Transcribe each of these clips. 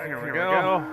Here we go.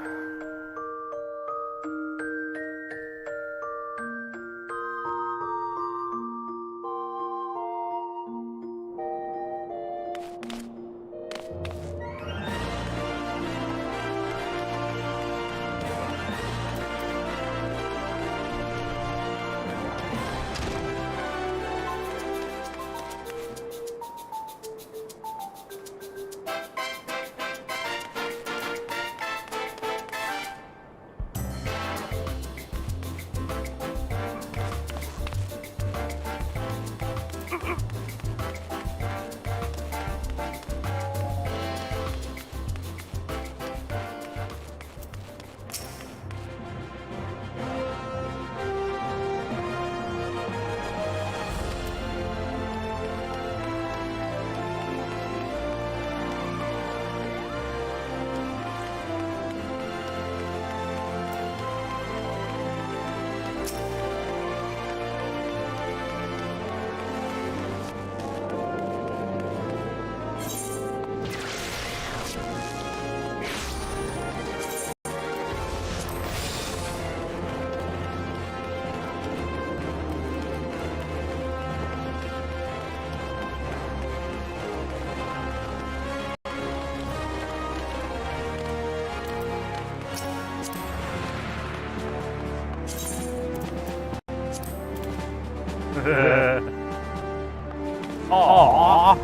Aww.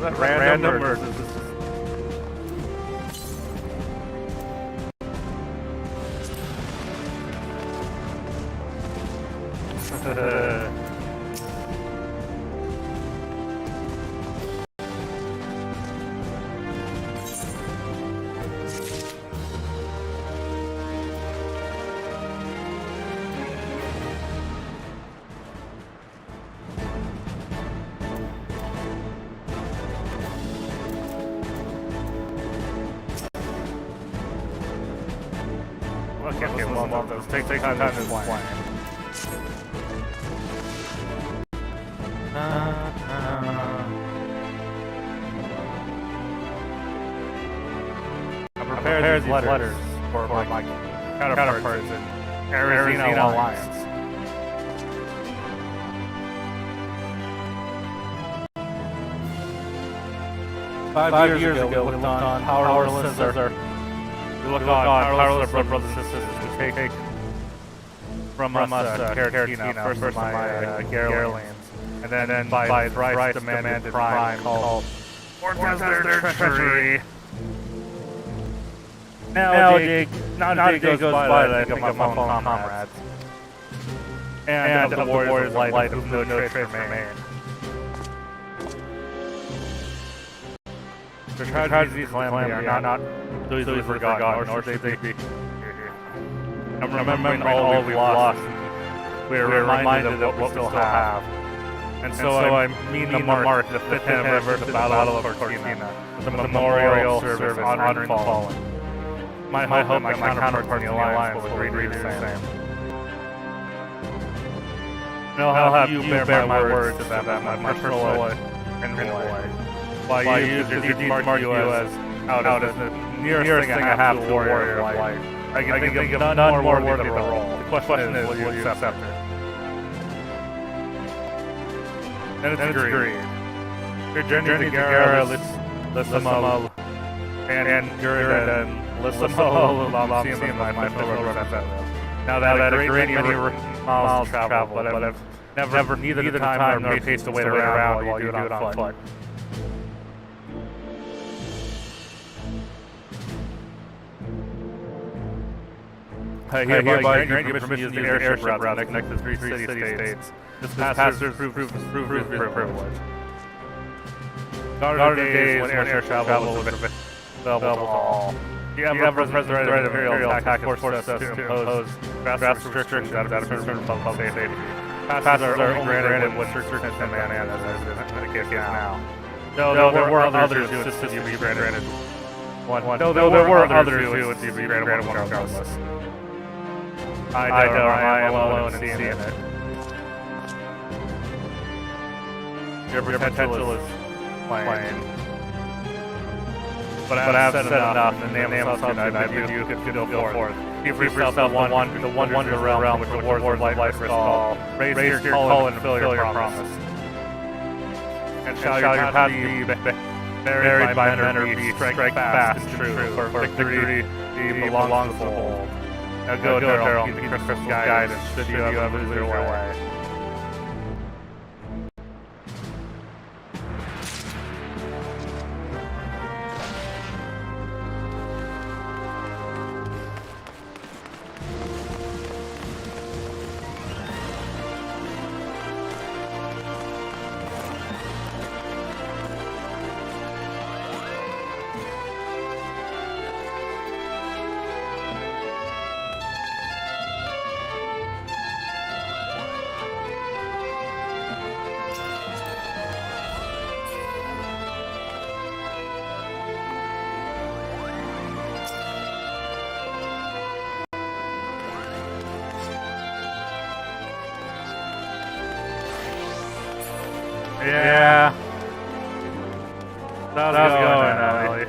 That random or Okay, well, let's take time to explain. I prepared these letters for my counterparts in Arizona Alliance. Five years ago, we looked on powerless as our powerless brothers and sisters to take from us Caratina, first my Garlands, and then by thrice demanded crime called their treachery. Now a day goes by that I think of my fallen comrades, and of the warriors of light whom no trace remain. The tragedies of calamity are not easily forgotten, nor should they be. I'm remembering all we've lost. We are reminded of what we still have. And so I mean to mark the 5th anniversary of the Battle of Cortina with a memorial service honoring the fallen. My hope that my counterparts in the Alliance will agree to the same. And I'll have you bear my words to them as my personal envoy. By you, the deed mark you as the nearest thing I have to a warrior of light. I can think of none more worthy of the role. The question is, will you accept it? And it's agreed. Your journey to Gara, Lissimo, and Gurden, Lissimo, Lamsim, my fellow representative. Now that a great many miles travel, but I've never neither the time nor pace to wait around while you do it on foot. I hereby grant you permission to use the airship route to connect the three city-states. This passes prove privilege. Guarded days when air travel was available to all. The ever-present threat of Imperial attack forced us to impose vast restrictions out of concern for public safety. Passes are only granted when certain demand, as is the case now. Though there were others who insisted you be granted one. Though there were others who would be granted one regardless. I am alone in seeing it. Your potential is plain. But I have said enough in the name of something I bid you could go forth. Give yourself the wonder realm which the wars of life call. Raise your call and fulfill your promise. And shall your path be buried by menor be strike fast and true, for victory belongs to the bold. Now go, Daryl, keep the crystal guidance should you ever lose your way. Yeah. How's it going, Ellie?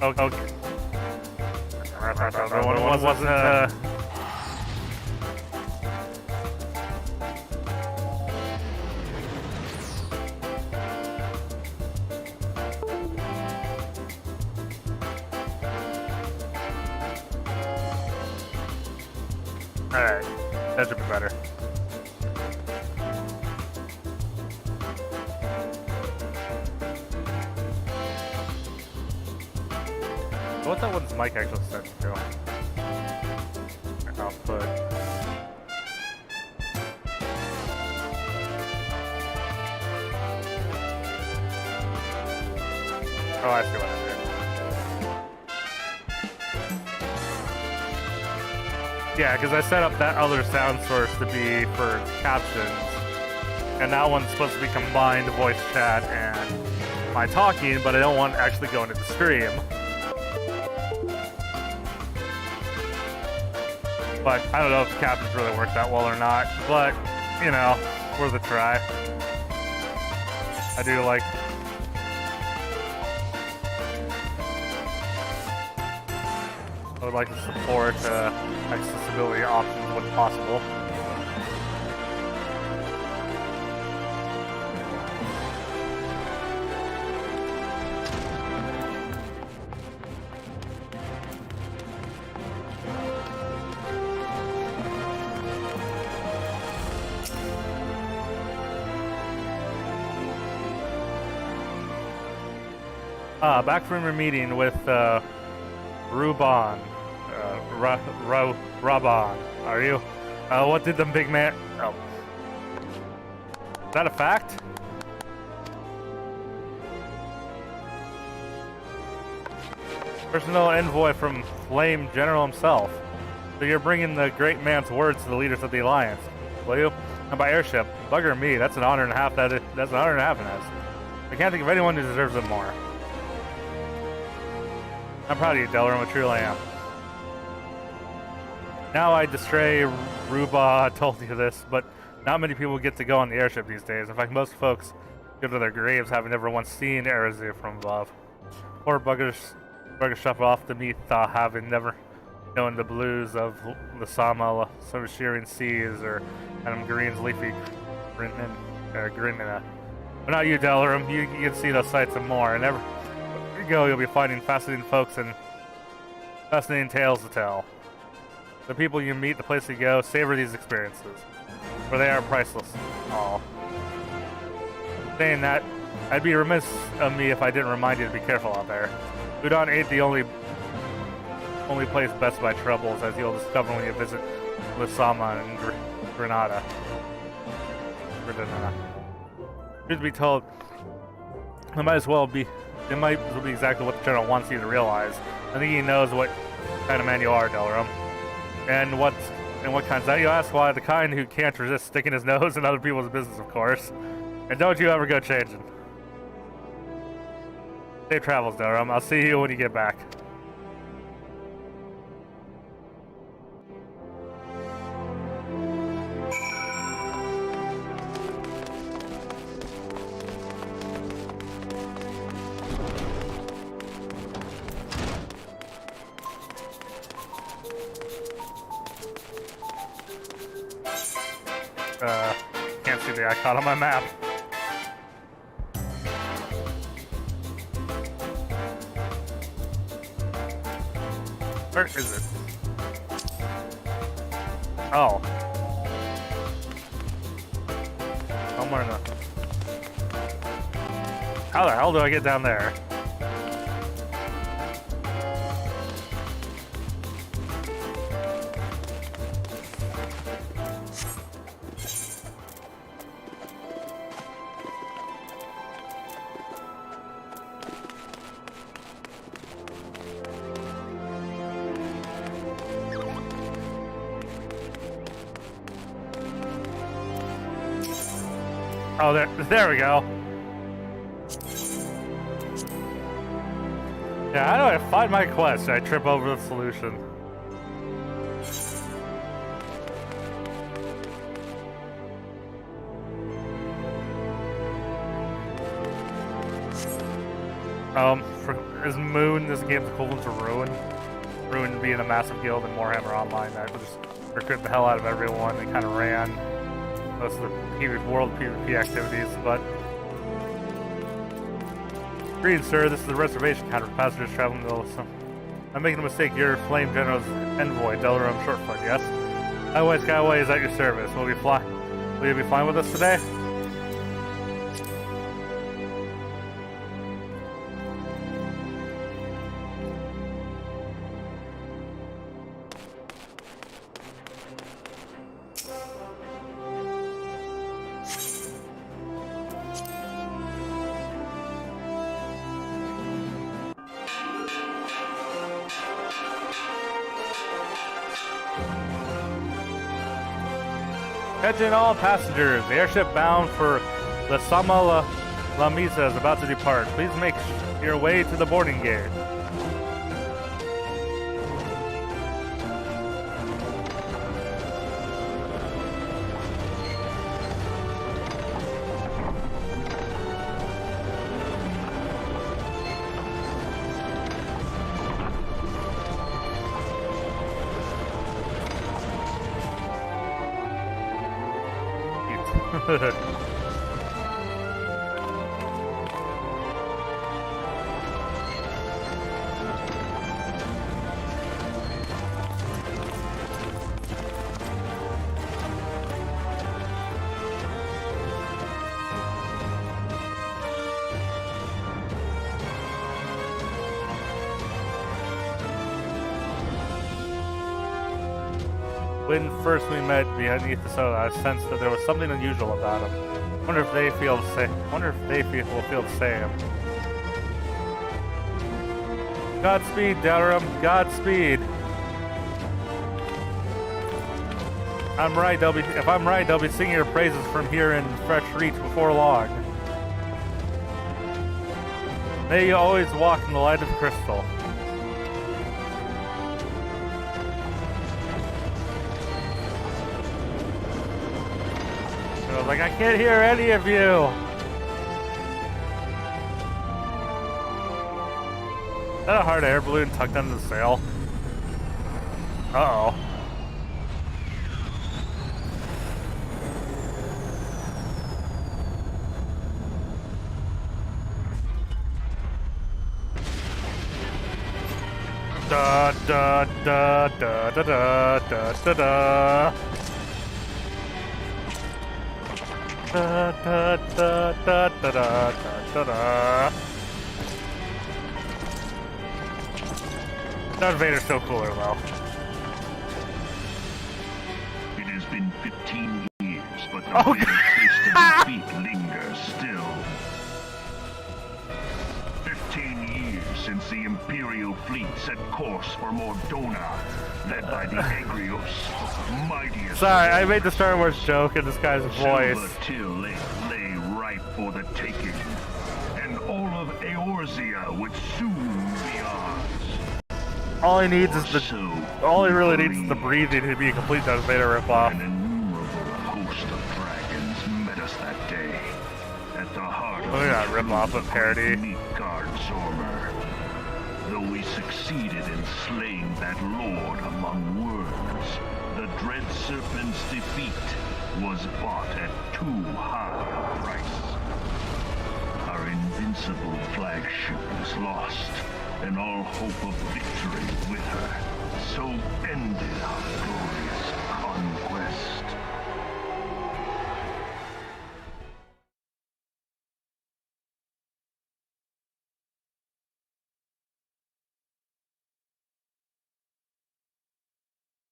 Okay. One wasn't Alright, that should be better. What's that one's mic actually set to? Output. Oh, I see what I did. Yeah, because I set up that other sound source to be for captions, and that one's supposed to be combined voice chat and my talking, but I don't want to actually go into the stream. But I don't know if the captions really work that well or not, but, you know, worth a try. I do like... I would like to support accessibility options when possible. Back from your meeting with Ruban. Raban, are you? What did the big man... Oh. Is that a fact? Personal envoy from Flame General himself. So you're bringing the great man's words to the leaders of the Alliance, will you? And by airship, bugger me, that's an honor and a half, that's an honor and a half in us. I can't think of anyone who deserves it more. I'm proud of you, Delarum, I truly am. Now I distray Ruba told you this, but not many people get to go on the airship these days. In fact, most folks go to their graves having never once seen Erazu from above. Poor buggers shuffle off to meet having never known the blues of the Sama, some of shearing seas, or Adam Green's leafy grinning. But not you, Delarum. You can see those sights and more, and every you go, you'll be finding fascinating folks and fascinating tales to tell. The people you meet, the place you go, savor these experiences, for they are priceless. Aw. Saying that, I'd be remiss of me if I didn't remind you to be careful out there. Udon ain't the only place best by troubles, as you'll discover when you visit Lisama and Granada. Truth be told, it might as well be exactly what the General wants you to realize. I think he knows what kind of man you are, Delarum. And what kind's that, you ask? Why, the kind who can't resist sticking his nose in other people's business, of course. And don't you ever go changing. Safe travels, Delarum. I'll see you when you get back. Can't see the icon on my map. Where is it? Oh. Somewhere in the... How the hell do I get down there? Oh, there we go. Yeah, how do I find my quest? I trip over the solution. Is Moon this game's equivalent to Ruin? Ruin being a massive guild in Warhammer Online that would just recruit the hell out of everyone and kind of ran most of the world PvP activities, but... Greetings, sir. This is the reservation counter for passengers traveling to Illicum. I'm making a mistake. You're Flame General's envoy, Delarum Shortfoot, yes? Highway Skyway is at your service. Will you be flying with us today? Attention all passengers, the airship bound for La Sama La Misa is about to depart. Please make your way to the boarding gate. When first we met beneath the soda, I sensed that there was something unusual about him. Wonder if they feel the same. Will feel the same. Godspeed, Dalram. Godspeed. I'm right. If I'm right, they'll be singing your praises from here in Fresh Reach before long. May you always walk in the light of crystal. I was like, I can't hear any of you. Is that a hard air balloon tucked under the sail? Uh-oh. Da da da da da da da da da. Da da da da da da da da. Darth Vader's so cooler though. It has been 15 years, but the bitter taste of defeat lingers still. 15 years since the Imperial fleet set course for Mordona, led by the Agrios, mightiest. Sorry, I made the Star Wars joke in this guy's voice. Silver Till lay ripe for the taking, and all of Eorzea would soon be ours. All he needs is all he really needs is the breathing to be a complete Darth Vader ripoff. An innumerable host of dragons met us that day at the heart of that ripoff of parody. Midgard Zormer. Though we succeeded in slaying that lord among worms, the dread serpent's defeat was bought at too high a price. Our invincible flagship was lost, and all hope of victory with her. So ended our glorious conquest.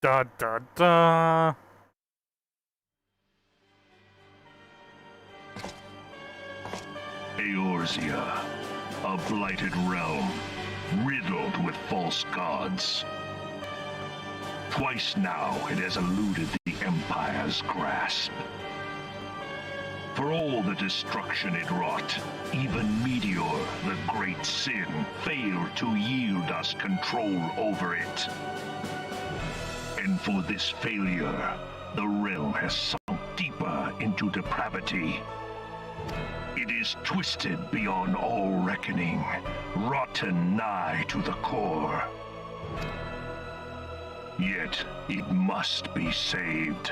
Da da da. Eorzea, a blighted realm, riddled with false gods. Twice now it has eluded the Empire's grasp. For all the destruction it wrought, even Meteor, the great sin, failed to yield us control over it. And for this failure, the realm has sunk deeper into depravity. It is twisted beyond all reckoning, rotten nigh to the core. Yet it must be saved.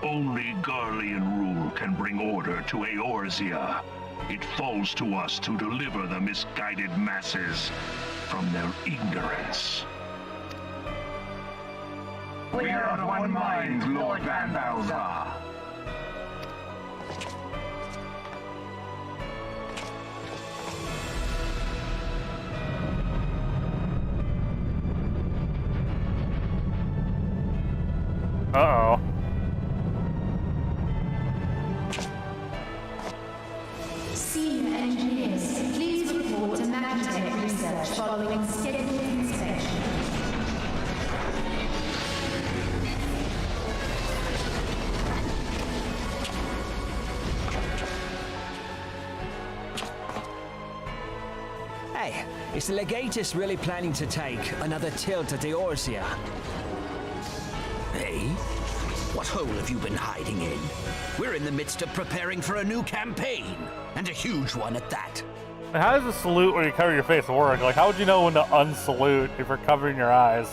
Only Garlean rule can bring order to Eorzea. It falls to us to deliver the misguided masses from their ignorance. We are of one mind, Lord Van Balzar. Uh-oh. Senior engineers, please report to Magitech research following scheduled inspection. Hey, is the Legatus really planning to take another tilt at the Eorzea? Hey? What hole have you been hiding in? We're in the midst of preparing for a new campaign, and a huge one at that. How does a salute when you cover your face work? Like, how would you know when to unsalute if you're covering your eyes?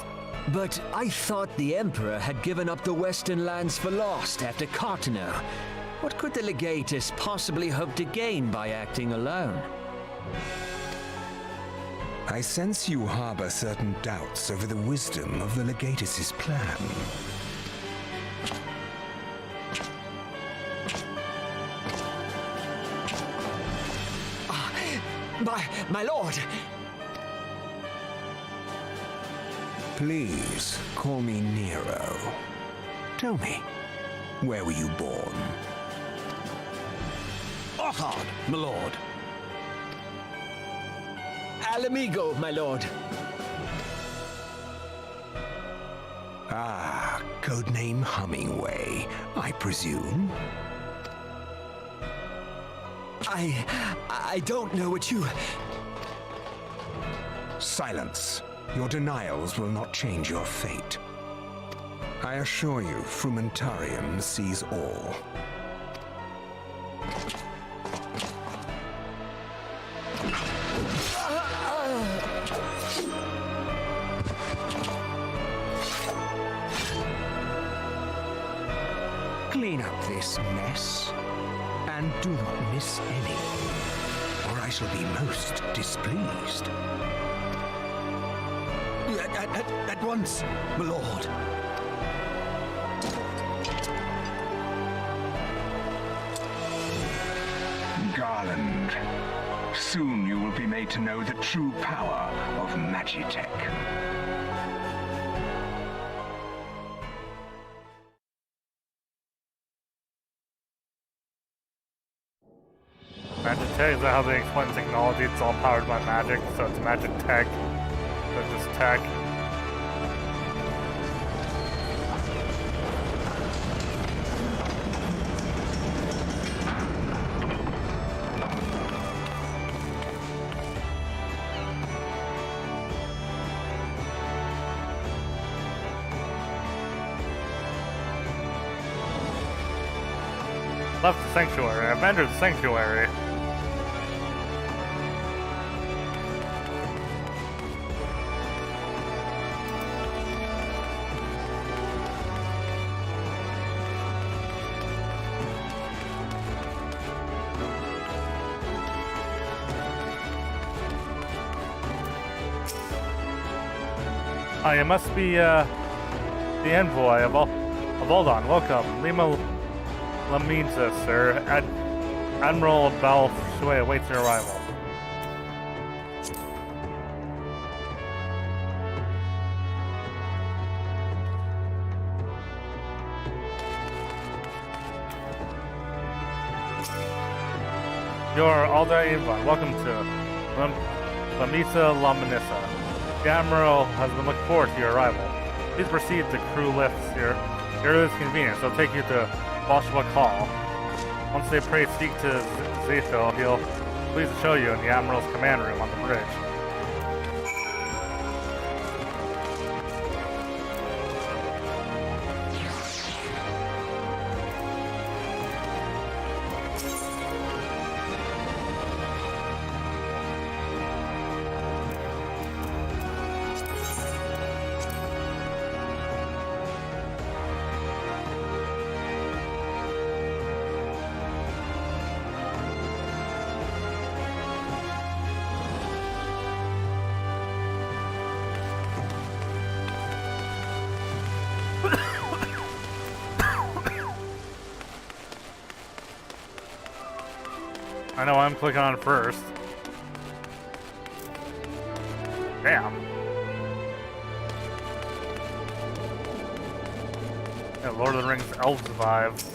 But I thought the Emperor had given up the Western lands for lost after Cartano. What could the Legatus possibly hope to gain by acting alone? I sense you harbor certain doubts over the wisdom of the Legatus's plan. My lord! Please, call me Nero. Tell me, where were you born? Othard, my lord. Alamigo, my lord. Ah, codename Hummingway, I presume. I don't know what you... Silence. Your denials will not change your fate. I assure you, Frumentarium sees all. Clean up this mess, and do not miss any, or I shall be most displeased. At once, my lord. Garland, soon you will be made to know the true power of Magitech. Magic tech, is that how they explain technology? It's all powered by magic, so it's magic tech. So it's just tech. Left the sanctuary. I've entered the sanctuary. Oh, you must be the envoy of Oldon. Welcome, Lima Laminza, sir. Admiral Bal Shui awaits your arrival. You're Alda Avon. Welcome to Lamisa Laminissa. The Admiral has been looking forward to your arrival. Please proceed to crew lifts here. Your earliest convenience. They'll take you to Bolshevik Hall. Once they speak to Zethel, he'll please show you in the Admiral's command room on the bridge. I know I'm clicking on it first. Damn. Yeah, Lord of the Rings elves vibe.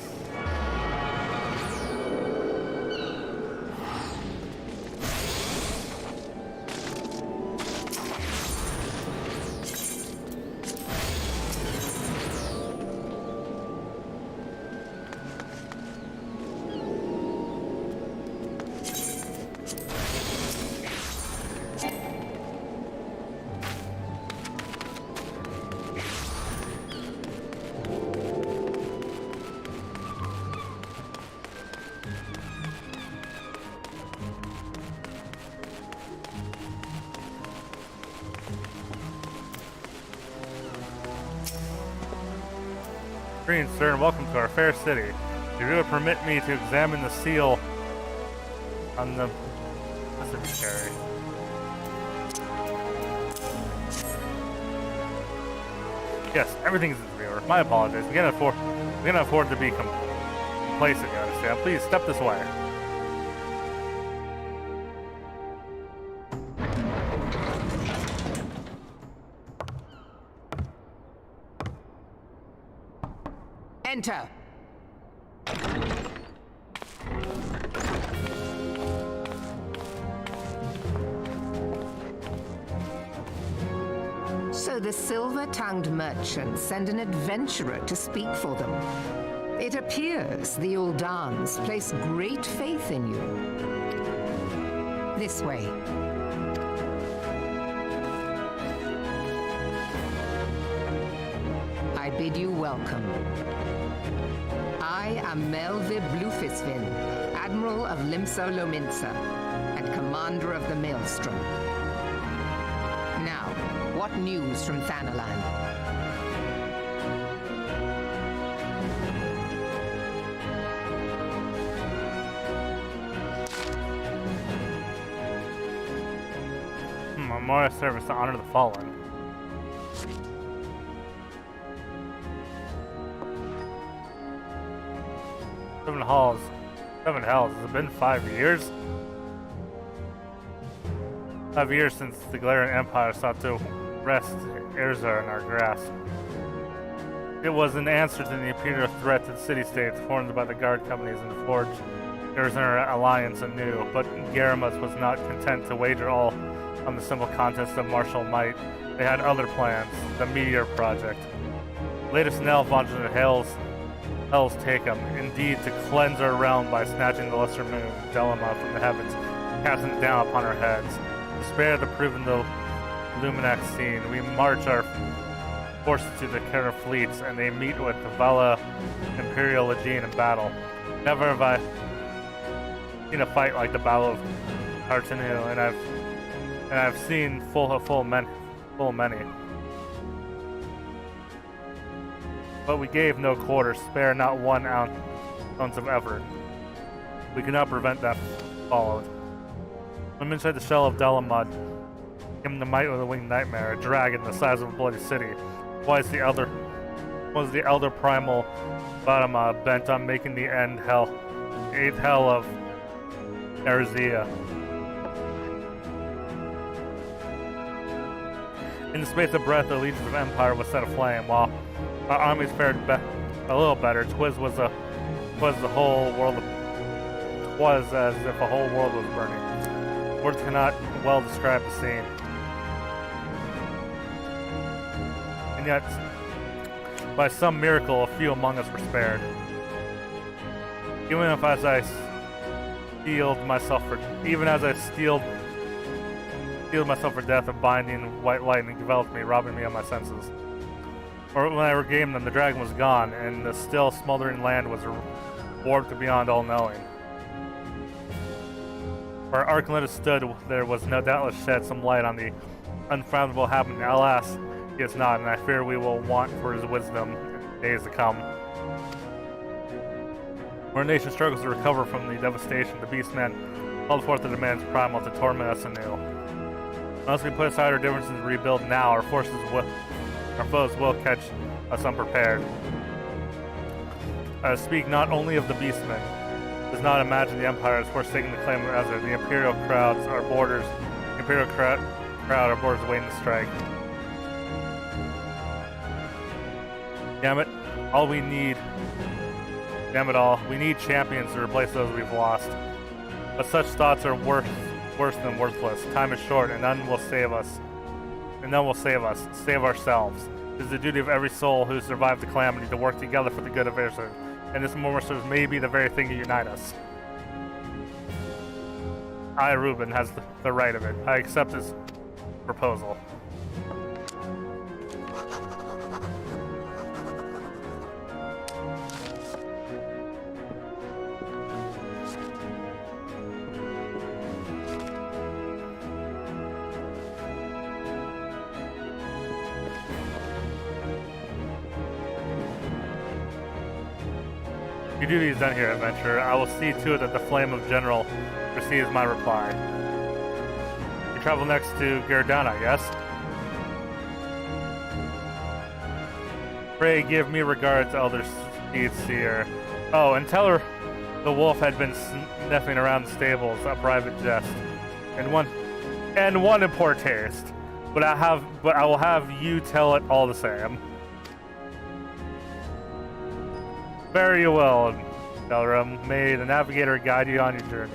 Greetings, sir, and welcome to our fair city. If you would permit me to examine the seal on the... This would be scary. Yes, everything's in favor. My apologies. We can't afford to be complacent, you understand? Please step this way. Enter. So the silver-tongued merchants send an adventurer to speak for them. It appears the Uldaans place great faith in you. This way. I bid you welcome. I am Melvib Blufisvin, Admiral of Limsa Lominsa, and Commander of the Maelstrom. Now, what news from Thanalan? Memorial service to honor the fallen. Seven hells. Has it been 5 years? 5 years since the Galarian Empire sought to wrest Aether in our grasp. It was an answer to the imperial threat to the city-states formed by the guard companies and the forged Aether alliance anew, but Garamus was not content to wager all on the simple contest of martial might. They had other plans, the Meteor Project. Latest Nell launched into Hell's take 'em, indeed to cleanse our realm by snatching the lesser moon, Delima, from the heavens, casting it down upon our heads. Despair to prove the Luminax scene, we march our forces to the Kara fleets, and they meet with the Vala Imperial Legion in battle. Never have I seen a fight like the Battle of Hartanu, and I've seen full many. But we gave no quarter, spare not 1 ounce of effort. We could not prevent that followed. From inside the shell of Delamud came the might of the winged nightmare, a dragon the size of a bloody city. Was the elder primal Vadama bent on making the eighth hell of Erzea. In the space of breath, the legions of Empire was set aflame, while our armies fared a little better. 'Twas as if a whole world was burning. Words cannot well describe the scene. And yet, by some miracle, a few among us were spared. Even as I steeled myself for death, a binding white lightning enveloped me, robbing me of my senses. Or when I regained them, the dragon was gone, and the still smoldering land was warped beyond all knowing. Where Archelaus stood, there was no doubtless shed some light on the unfathomable happening. Alas, he is not, and I fear we will want for his wisdom in days to come. Our nation struggles to recover from the devastation, the Beastman called forth the demands primal to torment us anew. Unless we put aside our differences and rebuild now, our foes will catch us unprepared. I speak not only of the Beastmen. Does not imagine the Empire is forsaking the claim of Aether. The Imperial crowds are borders. The Imperial crowd are borders waiting to strike. Damn it all, we need champions to replace those we've lost. But such thoughts are worse than worthless. Time is short, and none will save us. Save ourselves. It is the duty of every soul who survived the calamity to work together for the good of Aether, and this moment serves may be the very thing to unite us. I, Reuben, has the right of it. I accept his proposal. Your duty is done here, adventurer. I will see to it that the Flame of General receives my reply. You travel next to Gerdana, yes? Pray give me regards, Elder Speedseer. Oh, and tell her the wolf had been sniffing around the stables, a private jest, and one in poor taste. But I will have you tell it all the same. Fare you well, Delrum. May the navigator guide you on your journey.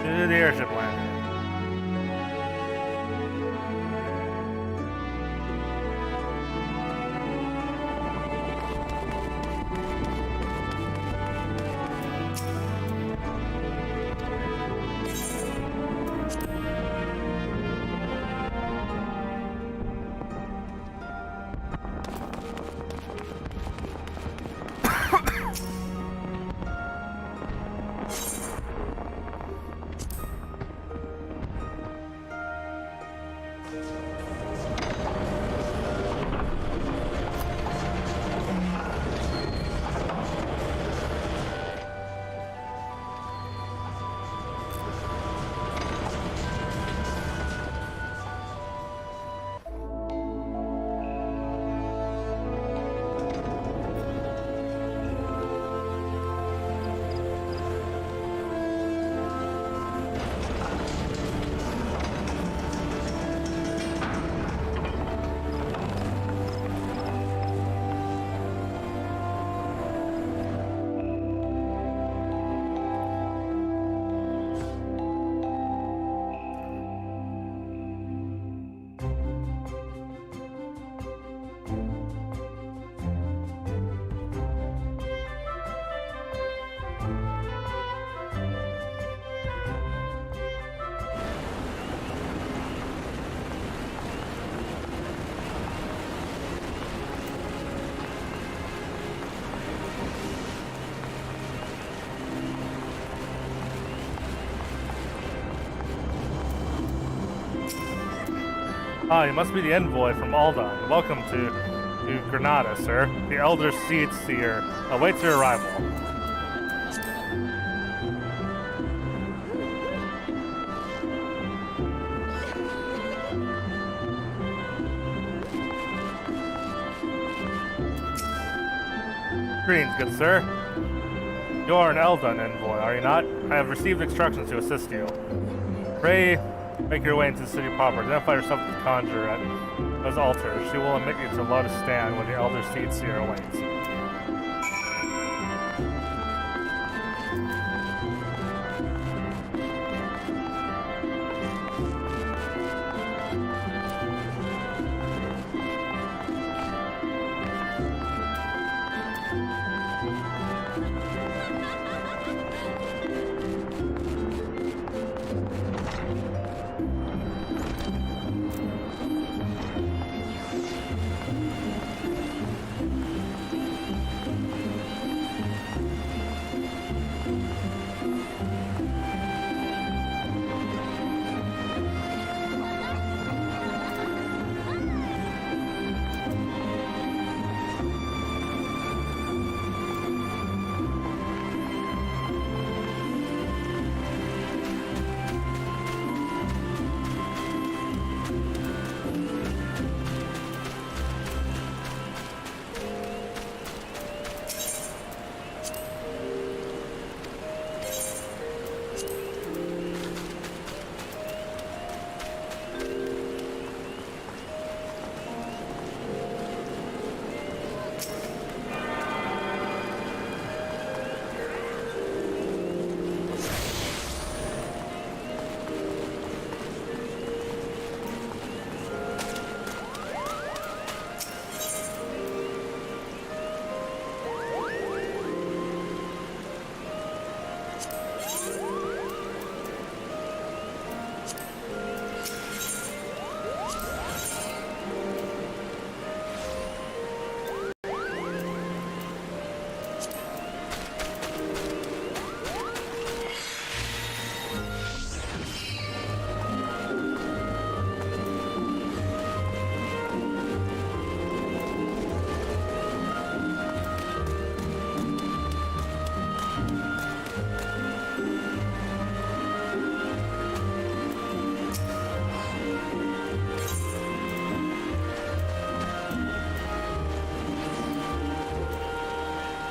To the airship landing. Ah, you must be the envoy from Aldan. Welcome to Granada, sir. The Elder Seed Seer awaits your arrival. Greetings, good sir. You are an Eldan envoy, are you not? I have received instructions to assist you. Pray, make your way into the city proper. Identify yourself with the conjurer at those altars. She will admit you to Lotus Stand when the Elder Seed Seer awaits.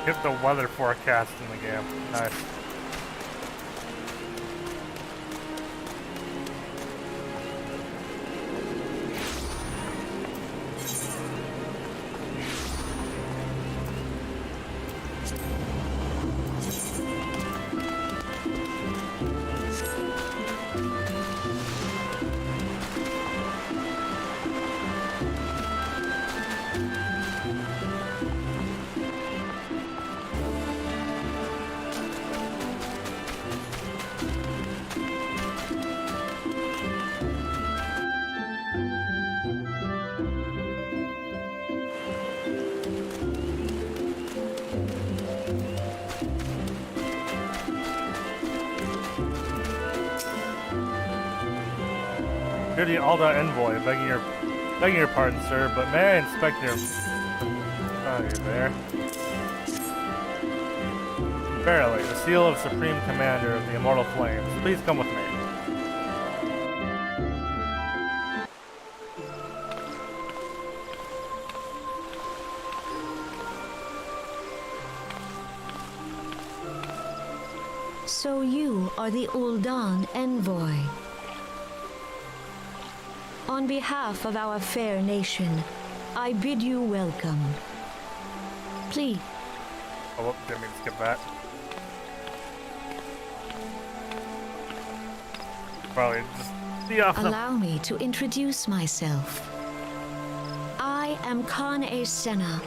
Get the weather forecast in the game. Nice. You're the Alda envoy, begging your pardon, sir, but may I inspect your... Oh, you're there. Verily, the seal of Supreme Commander of the Immortal Flames. Please come with me. So you are the Uldan envoy. On behalf of our fair nation, I bid you welcome. Please. Oh, didn't mean to skip that. Probably just be off the... Allow me to introduce myself. I am Khan Senna,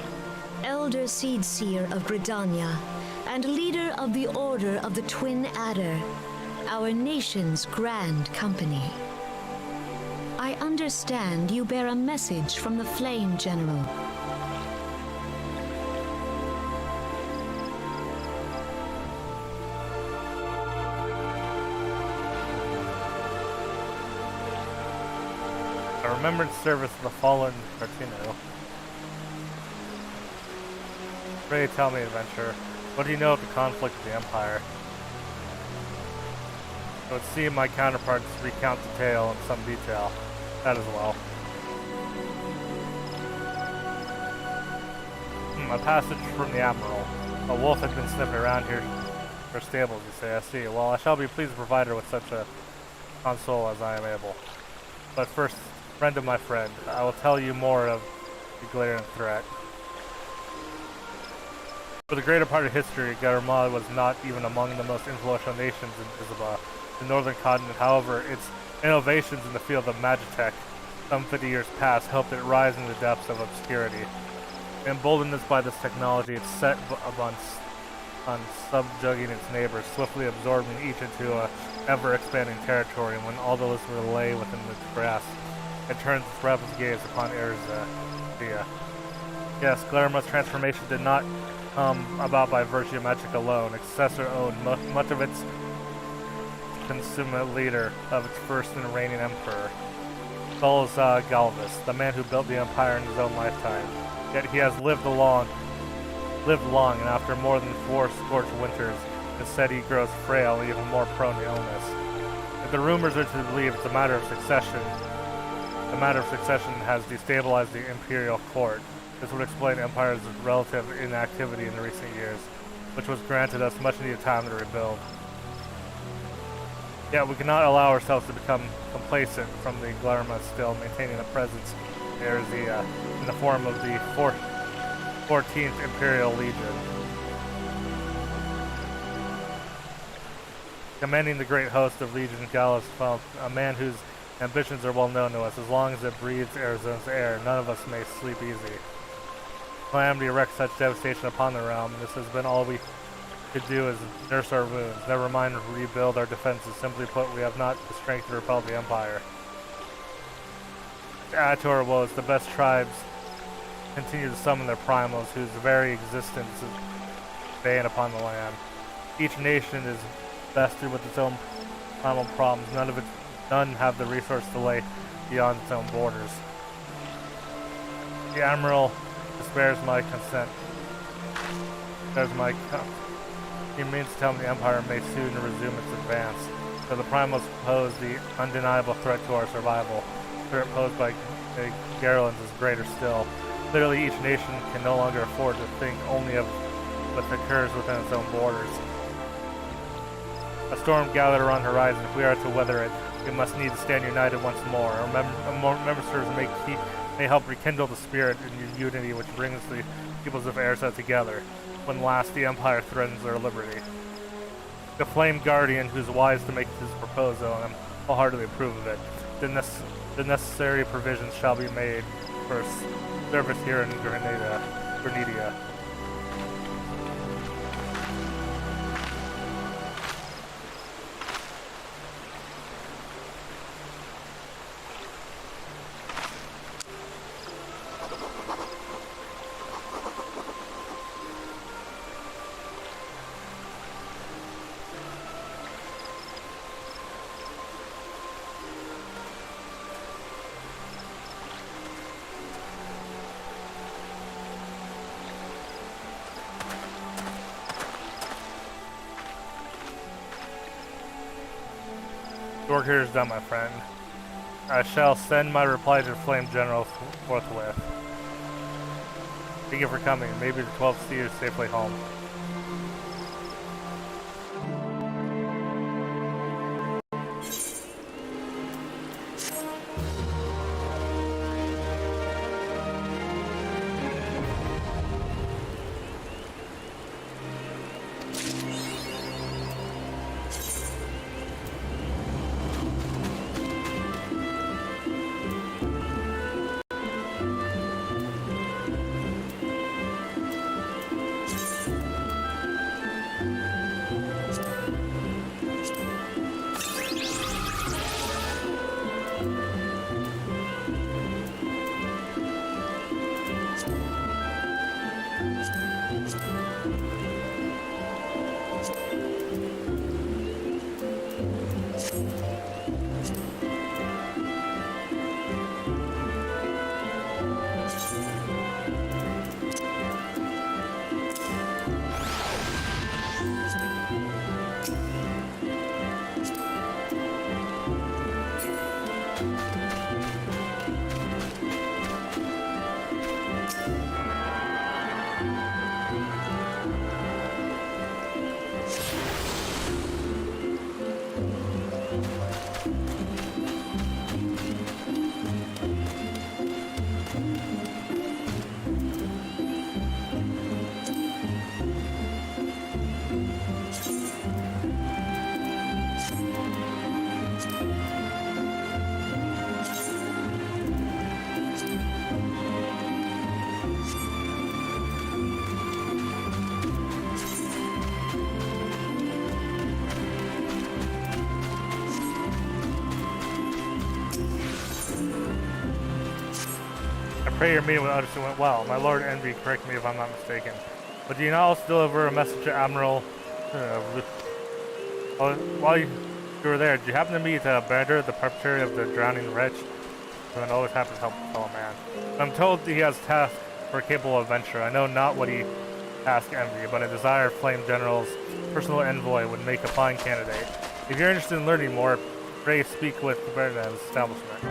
Elder Seed Seer of Gridania, and leader of the Order of the Twin Adder, our nation's grand company. I understand you bear a message from the Flame General. I Remembrance service of the fallen Martino. Pray tell me, adventurer, what do you know of the conflict of the Empire? It would seem my counterparts recount the tale in some detail. That as well. A passage from the Admiral. A wolf had been sniffing around here for stables, you say. I see. Well, I shall be pleased to provide her with such a console as I am able. But first, friend of my friend, I will tell you more of the glaring threat. For the greater part of history, Garamad was not even among the most influential nations in Isaba, the northern continent. However, its innovations in the field of magitech, some 50 years past, helped it rise in the depths of obscurity. Emboldened by this technology, it set on subjugating its neighbors, swiftly absorbing each into a ever-expanding territory. And when all those were lay within its grasp, it turned its rapid gaze upon Erzia. Yes, Glaramad's transformation did not come about by virtue of magic alone. Its successor owned much of its consummate leader of its first and reigning emperor, Balazar Galvis, the man who built the empire in his own lifetime. Yet he has lived long, and after more than 4 scorched winters, instead he grows frail and even more prone to illness. If the rumors are to believe, it's a matter of succession. The matter of succession has destabilized the imperial court. This would explain the Empire's relative inactivity in the recent years, which was granted us much needed time to rebuild. Yet we cannot allow ourselves to become complacent from the Glarma still maintaining a presence in Erzia in the form of the 14th Imperial Legion. Commanding the great host of Legion Gallus, a man whose ambitions are well known to us. As long as it breathes Arizona's air, none of us may sleep easy. Calamity wreaks such devastation upon the realm. This has been all we could do is nurse our wounds. Never mind rebuild our defenses. Simply put, we have not the strength to repel the Empire. To add to our woes, the best tribes continue to summon their primals, whose very existence is bane upon the land. Each nation is vested with its own primal problems. None have the resource to lay beyond its own borders. The Admiral despairs my consent. He means to tell me the Empire may soon resume its advance. So the primals pose the undeniable threat to our survival. The threat posed by the Garlands is greater still. Clearly, each nation can no longer afford to think only of what occurs within its own borders. A storm gathered around the horizon. If we are to weather it, we must need to stand united once more. Our members may help rekindle the spirit and unity which brings the peoples of Erza together. When last the Empire threatens their liberty. The Flame Guardian, who's wise to make this proposal, and I wholeheartedly approve of it. The necessary provisions shall be made for service here in Grenadia. The work here is done, my friend. I shall send my reply to the Flame General forthwith. Thank you for coming. Maybe the 12th see you safely home. Pray your meeting with Odyssey went well. My Lord Envy, correct me if I'm not mistaken. But do you not also deliver a message to Admiral... while you were there, did you happen to meet Bender, the perpetrator of the drowning wretch? Everyone always happens to help a fellow man. I'm told he has tasks for a capable adventurer. I know not what he asks Envy, but a desired Flame General's personal envoy would make a fine candidate. If you're interested in learning more, pray speak with Bender's establishment.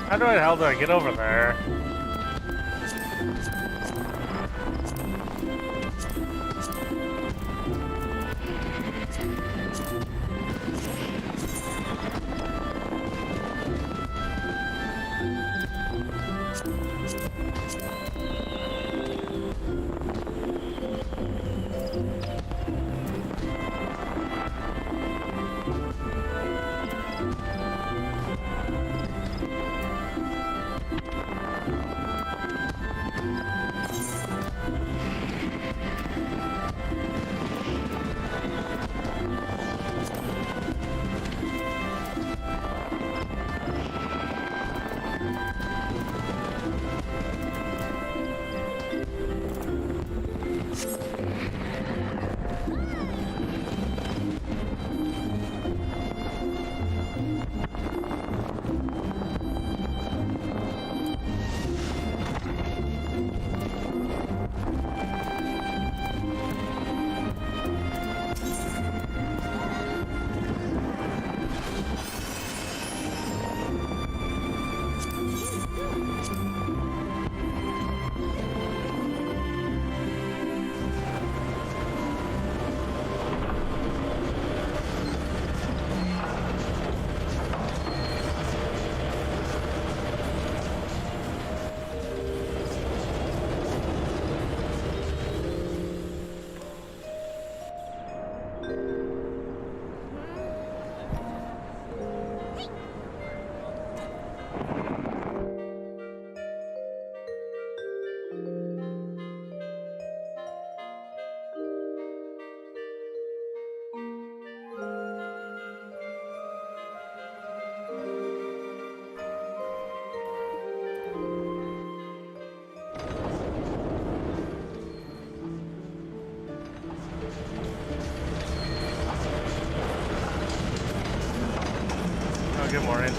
How the hell do I get over there? Good morning.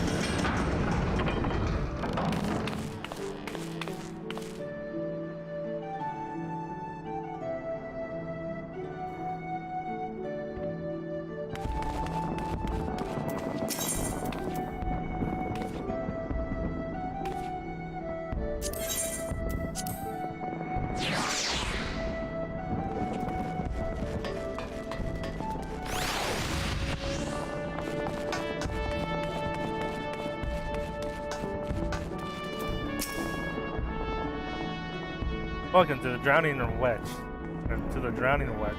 Welcome to the Drowning Wedge. To the Drowning Wedge.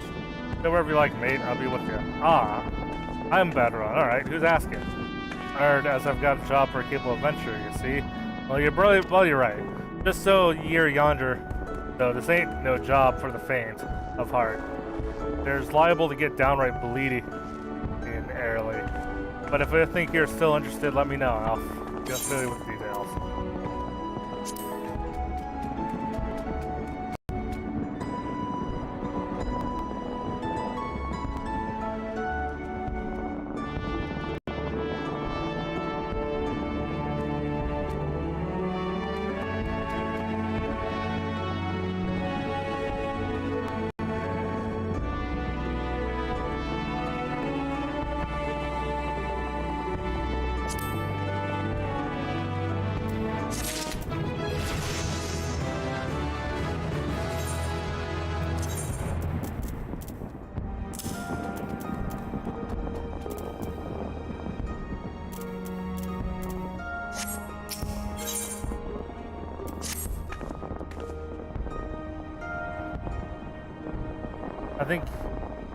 So wherever you like, mate, I'll be with you. Ah, I'm Badron. Alright, who's asking? Heard as I've got a job for a capable adventurer, you see. Well, you're right. Just so ye're yonder, though, this ain't no job for the faint of heart. There's liable to get downright bleedy in early. But if I think you're still interested, let me know, and I'll just fill you with details. I think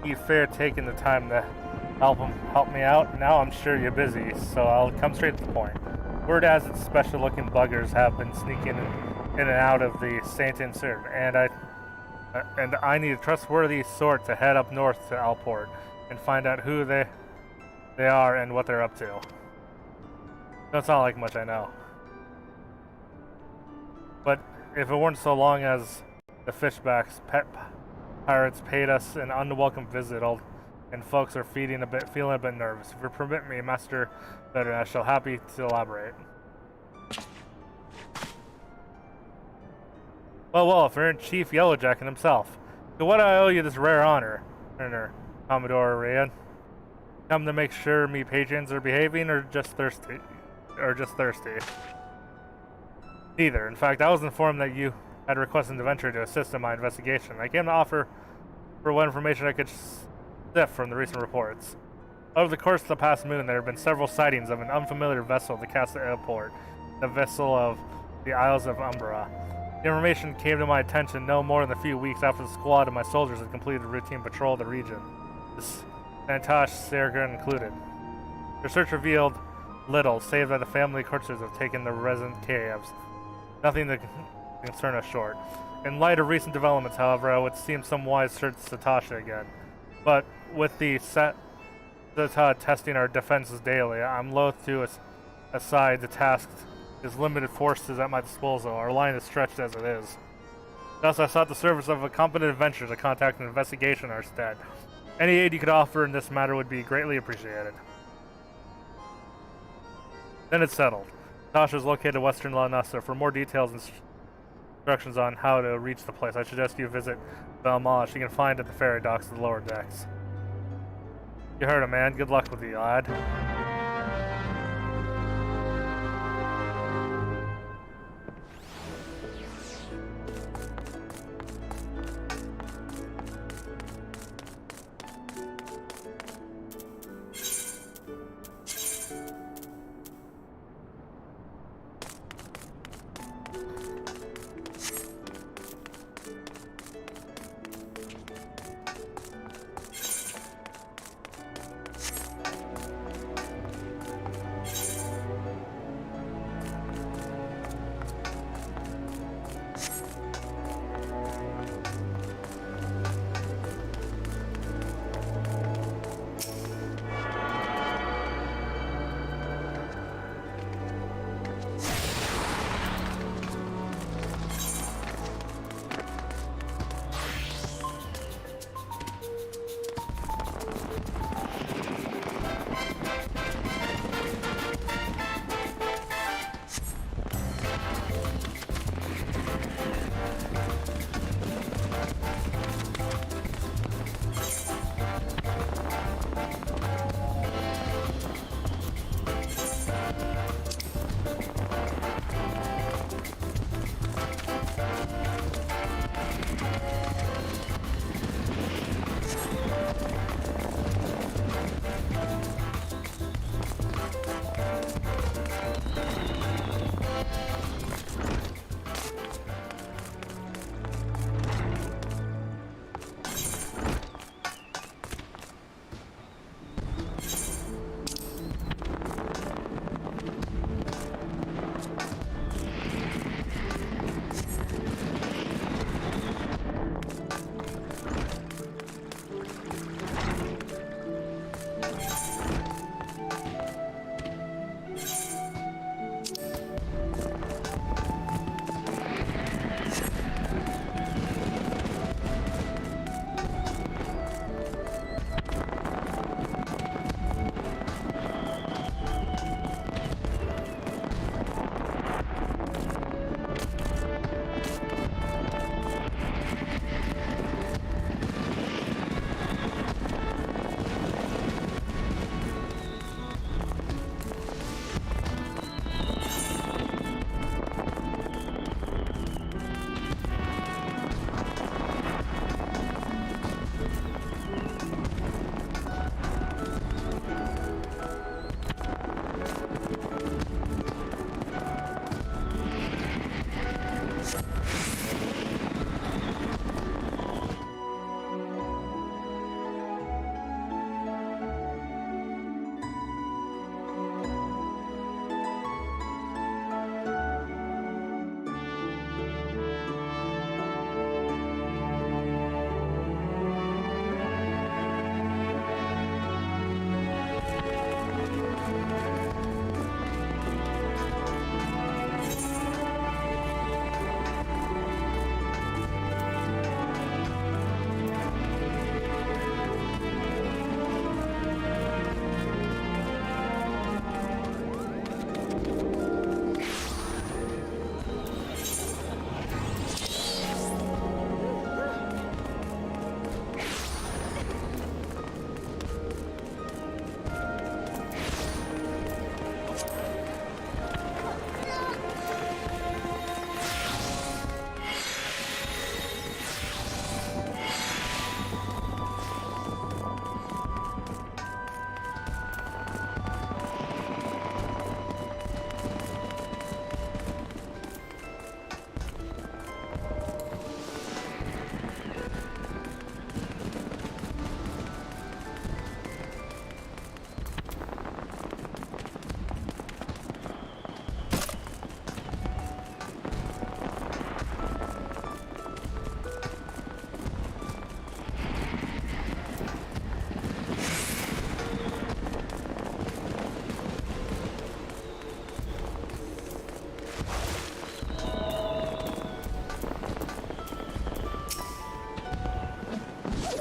you fair taking the time to help me out. Now I'm sure you're busy, so I'll come straight to the point. Word has it special looking buggers have been sneaking in and out of the Saint Insert, and I need a trustworthy sort to head up north to Alport and find out who they are and what they're up to. Don't sound like much, I know. But if it weren't so long as the Fishbacks pet pirates paid us an unwelcome visit, and folks are feeling a bit nervous. If you permit me, Master Veteran, I shall happy to elaborate. Well, if you're Chief Yellowjacket himself, to what I owe you this rare honor, Commodore Rayan? Come to make sure me patrons are behaving, or just thirsty? Neither. In fact, I was informed that you had requested an adventurer to assist in my investigation. I came to offer for what information I could sift from the recent reports. Over the course of the past moon, there have been several sightings of an unfamiliar vessel at the Castle Airport, the vessel of the Isles of Umbra. The information came to my attention no more than a few weeks after the squad of my soldiers had completed a routine patrol of the region, this Santosh Serga included. Their search revealed little, save that the family corpses have taken the resident caves. Nothing to concern us short. In light of recent developments, however, I would seem some wise search Satasha again. But with the testing our defenses daily, I'm loath to aside the task as limited forces at my disposal. Our line is stretched as it is. Thus, I sought the service of a competent adventurer to contact an investigation in our stead. Any aid you could offer in this matter would be greatly appreciated. Then it's settled. Tasha is located in Western La Nussa. For more details and instructions on how to reach the place, I suggest you visit Belmont. You can find at the ferry docks of the lower decks. You heard him, man. Good luck with you, lad.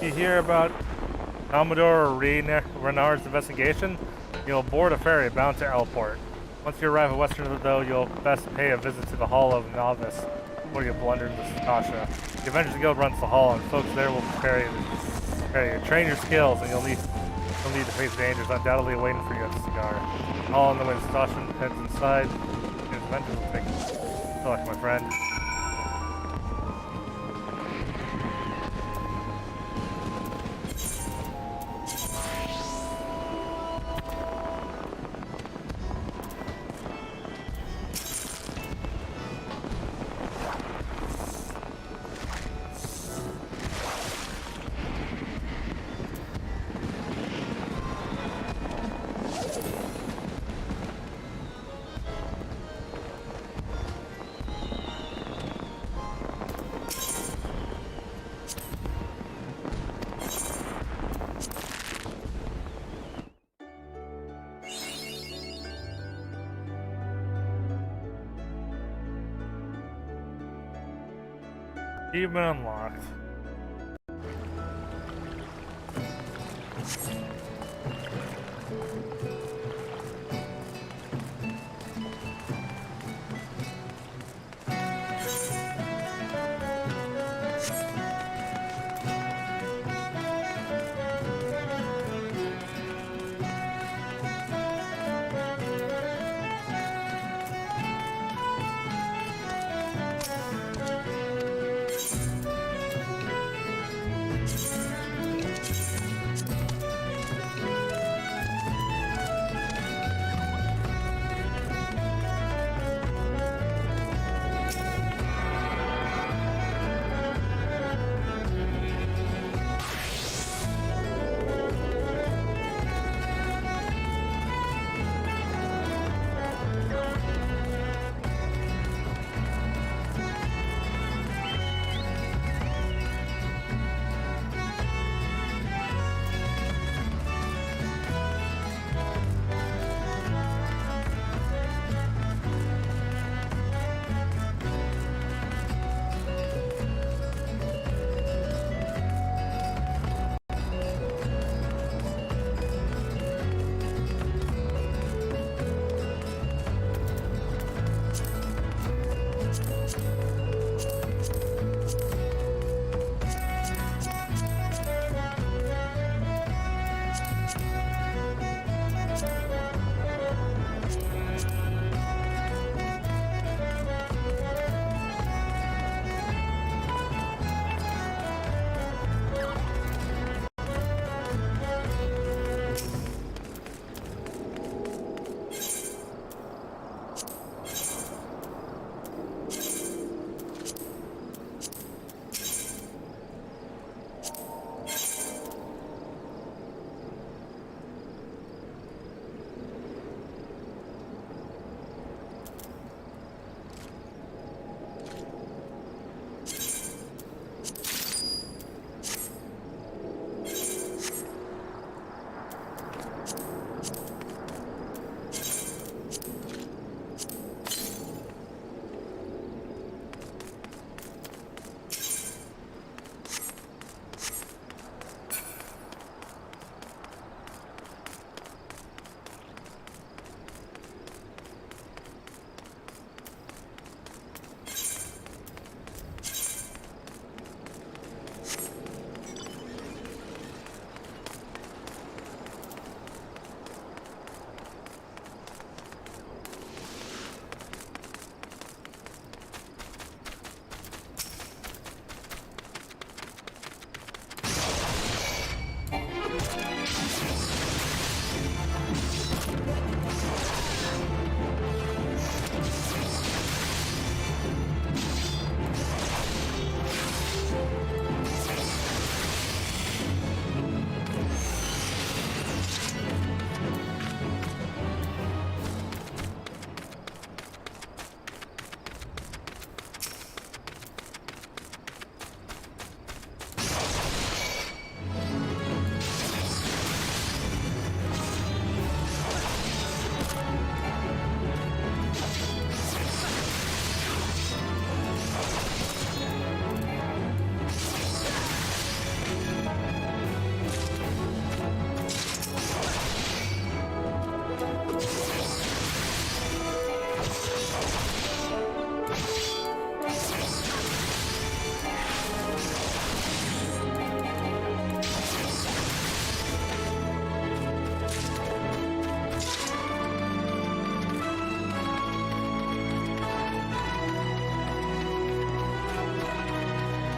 you hear about Commodore Renard's investigation, you'll board a ferry bound to Elport. Once you arrive at Western, though, you'll best pay a visit to the Hall of Novice before you blunder into Stasha. The Avengers Guild runs the hall, and folks there will prepare you, train your skills, and you'll need to face dangers undoubtedly waiting for you at the cigar. All in the way Stasha heads inside, the Avengers will take good luck, my friend. Achievement unlocked.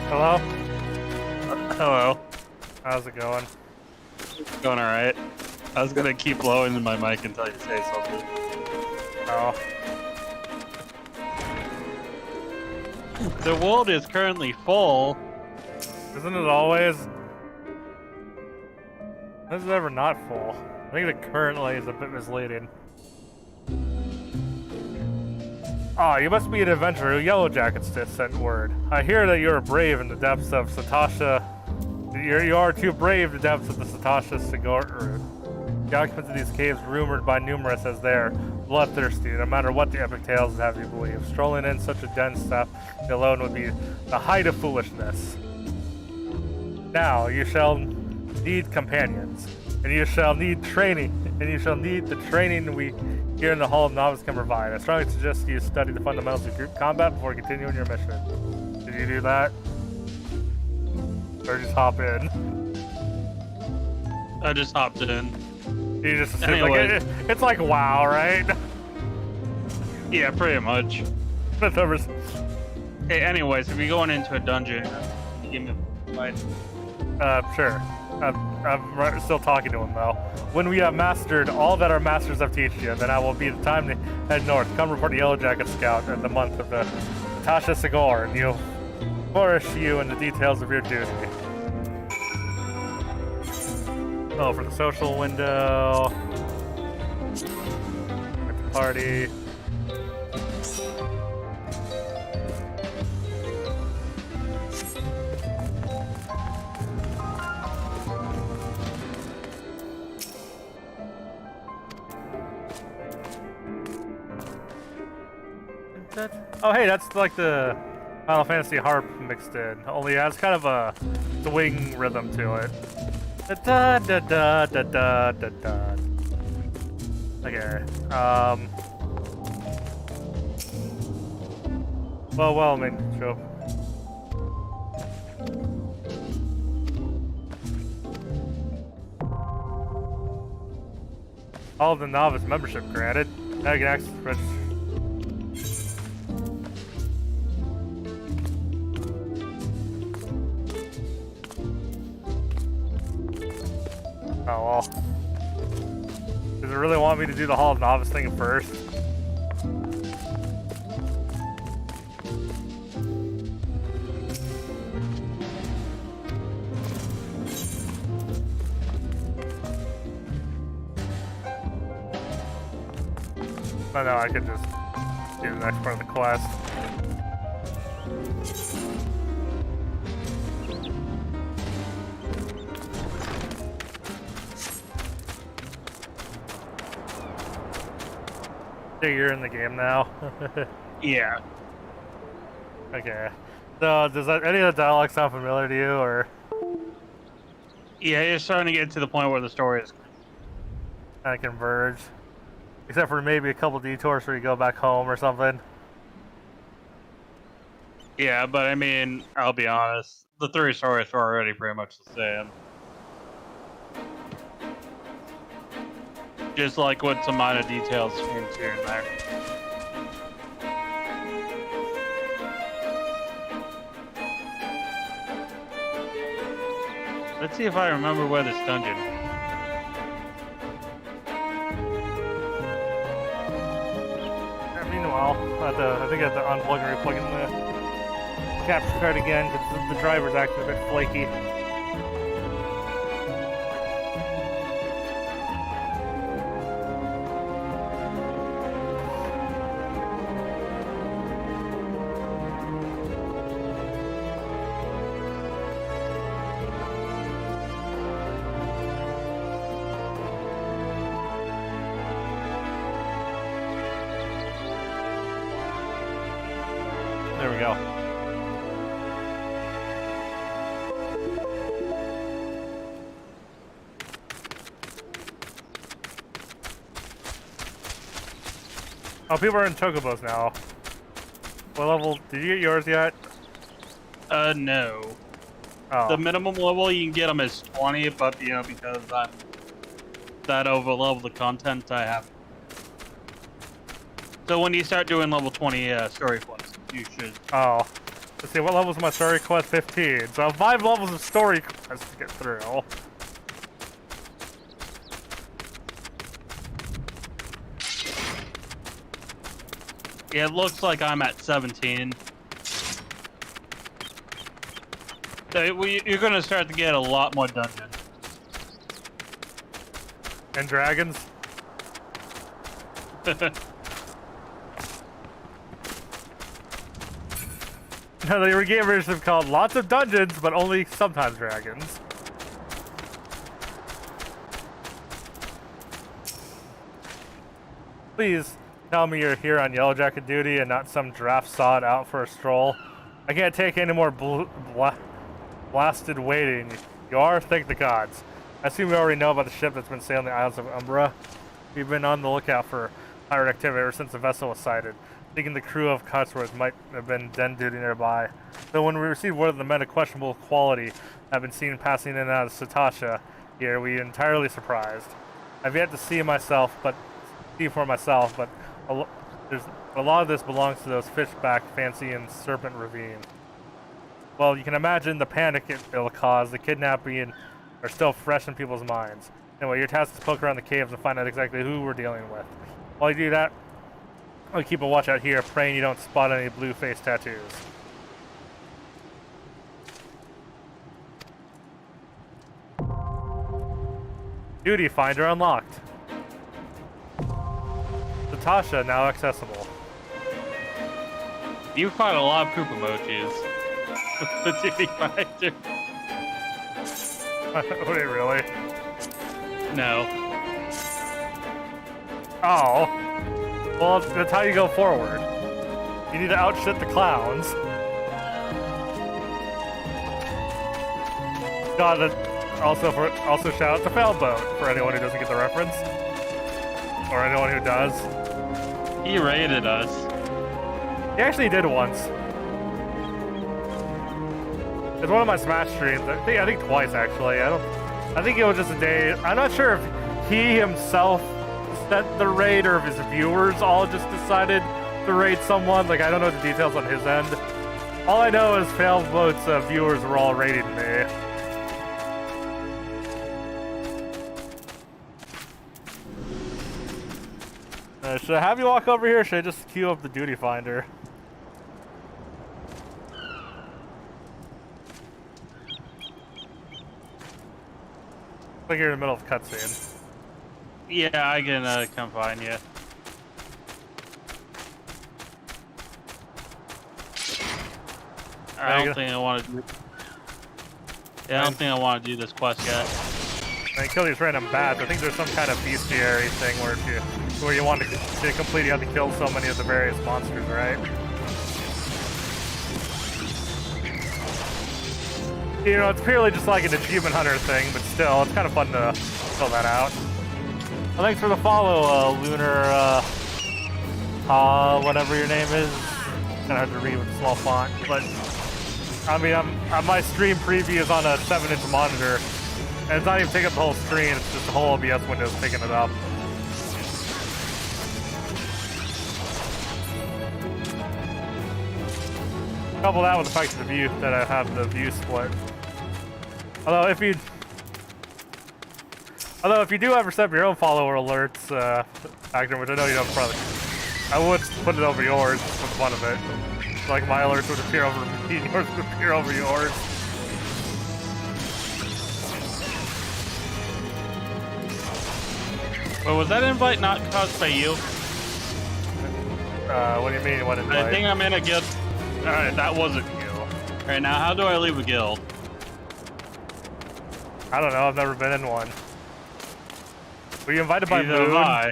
Hello? Hello. How's it going? Going alright. I was gonna keep blowing in my mic until you say something. Oh. The world is currently full. Isn't it always? When is it ever not full? I think the currently is a bit misleading. Ah, you must be an adventurer. Yellow Jackets just sent word. I hear that you are brave in the depths of Satasha. You are too brave in the depths of the Satasha Sigurd. The occupants of these caves, rumored by numerous as they are bloodthirsty, no matter what the epic tales would have you believe. Strolling in such a dense stuff alone would be the height of foolishness. Now you shall need companions, and you shall need training, and you shall need the training we here in the Hall of Novice can provide. I strongly suggest you study the fundamentals of group combat before continuing your mission. Did you do that? Or just hop in? I just hopped in. You just Anyway. like it's like WoW, right? Yeah, pretty much. The numbers. Hey, anyways, if you're going into a dungeon, you give me a fight. Sure. I'm still talking to him though. When we have mastered all that our masters have taught you, then I will be the time to head north. Come report to Yellow Jacket Scout in the month of the Tasha Sigor, and you'll flourish you in the details of your duty. Oh, for the social window. At the party. Oh, hey, that's like the Final Fantasy harp mixed in. Only it has kind of a swing rhythm to it. Da da da da da da da. Okay. Well, I mean, sure. All of the novice membership granted. Now you can access registration. Oh well. Does it really want me to do the Hall of Novice thing first? Oh no, I could just do the next part of the quest. So you're in the game now? Yeah. Okay. So, does any of the dialogue sound familiar to you, or? Yeah, you're starting to get to the point where the story is Kind of converge? Except for maybe a couple detours where you go back home or something. Yeah, but I mean, I'll be honest, the three stories are already pretty much the same. Just like with some minor details changed here and there. Let's see if I remember where this dungeon. Meanwhile, I think I have to unplug and replug in the capture card again because the driver's acting a bit flaky. There we go. Oh, people are in chocobos now. What level? Did you get yours yet? No. Oh. The minimum level you can get them is 20, but you know, because I'm that over level the content I have. So when you start doing level 20 story quests, you should. Oh. Let's see, what level is my story quest? 15. So I have 5 levels of story quests to get through. Yeah, it looks like I'm at 17. So you're gonna start to get a lot more dungeons. And dragons? No, the game version is called lots of dungeons, but only sometimes dragons. Please tell me you're here on Yellow Jacket duty and not some draft sod out for a stroll. I can't take any more blasted waiting. You are? Thank the gods. I assume you already know about the ship that's been sailing the Isles of Umbra. We've been on the lookout for pirate activity ever since the vessel was sighted, thinking the crew of Cotsworth might have been den duty nearby. Though when we received word that the men of questionable quality have been seen passing in and out of Satasha here, we were entirely surprised. I've yet to see for myself, but a lot of this belongs to those fishback fancy and serpent ravine. Well, you can imagine the panic it'll cause. The kidnapping are still fresh in people's minds. Anyway, your task is to poke around the caves and find out exactly who we're dealing with. While you do that, I'll keep a watch out here, praying you don't spot any blue face tattoos. Duty Finder unlocked. Satasha now accessible. You caught a lot of poop emojis. The Duty Finder. Wait, really? No. Oh. Well, that's how you go forward. You need to outshit the clowns. God, also shout out to Failboat for anyone who doesn't get the reference. Or anyone who does. He raided us. He actually did once. It's one of my Smash streams. I think twice actually. I think it was just a day. I'm not sure if he himself set the raid or if his viewers all just decided to raid someone. Like, I don't know the details on his end. All I know is Failboat's viewers were all raiding me. Should I have you walk over here, or should I just queue up the Duty Finder? Like you're in the middle of a cutscene. Yeah, I can come find you. I don't think I want to do. Yeah, I don't think I want to do this quest yet. I kill these random bats. I think there's some kind of bestiary thing where you want to complete, you have to kill so many of the various monsters, right? You know, it's purely just like an achievement hunter thing, but still, it's kind of fun to fill that out. Well, thanks for the follow, Lunar, whatever your name is. Kind of hard to read with a small font, but I mean, my stream preview is on a 7-inch monitor, and it's not even taking up the whole screen, it's just the whole OBS window is picking it up. Couple that with the fact that I have the view split. Although if you do ever set up your own follower alerts actor, which I know you don't probably, I would put it over yours for fun of it. Like my alerts would appear over me, and yours would appear over yours. Wait, was that invite not caused by you? What do you mean, what invite? I think I'm in a guild. Alright, that wasn't you. Alright, now how do I leave a guild? I don't know, I've never been in one. Were you invited by Neither Moon? have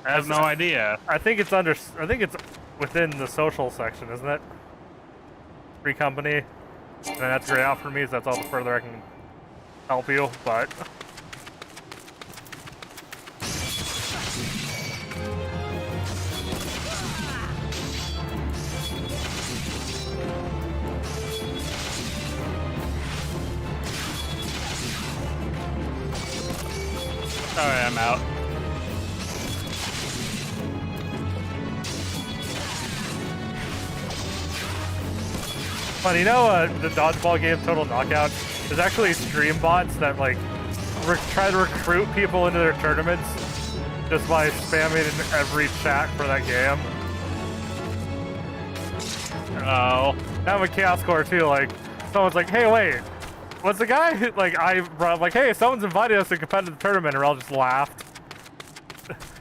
I have no idea. I think it's within the social section, isn't it? Free company. And that's great out for me, so that's all the further I can help you, but Alright, I'm out. Funny, you know, the dodgeball game Total Knockout, there's actually stream bots that like try to recruit people into their tournaments just by spamming in every chat for that game. Oh. I'm a Chaos Core too, like, someone's like, hey, wait, what's the guy? Like, I brought up, like, hey, someone's invited us to competitive tournament, and we all just laughed.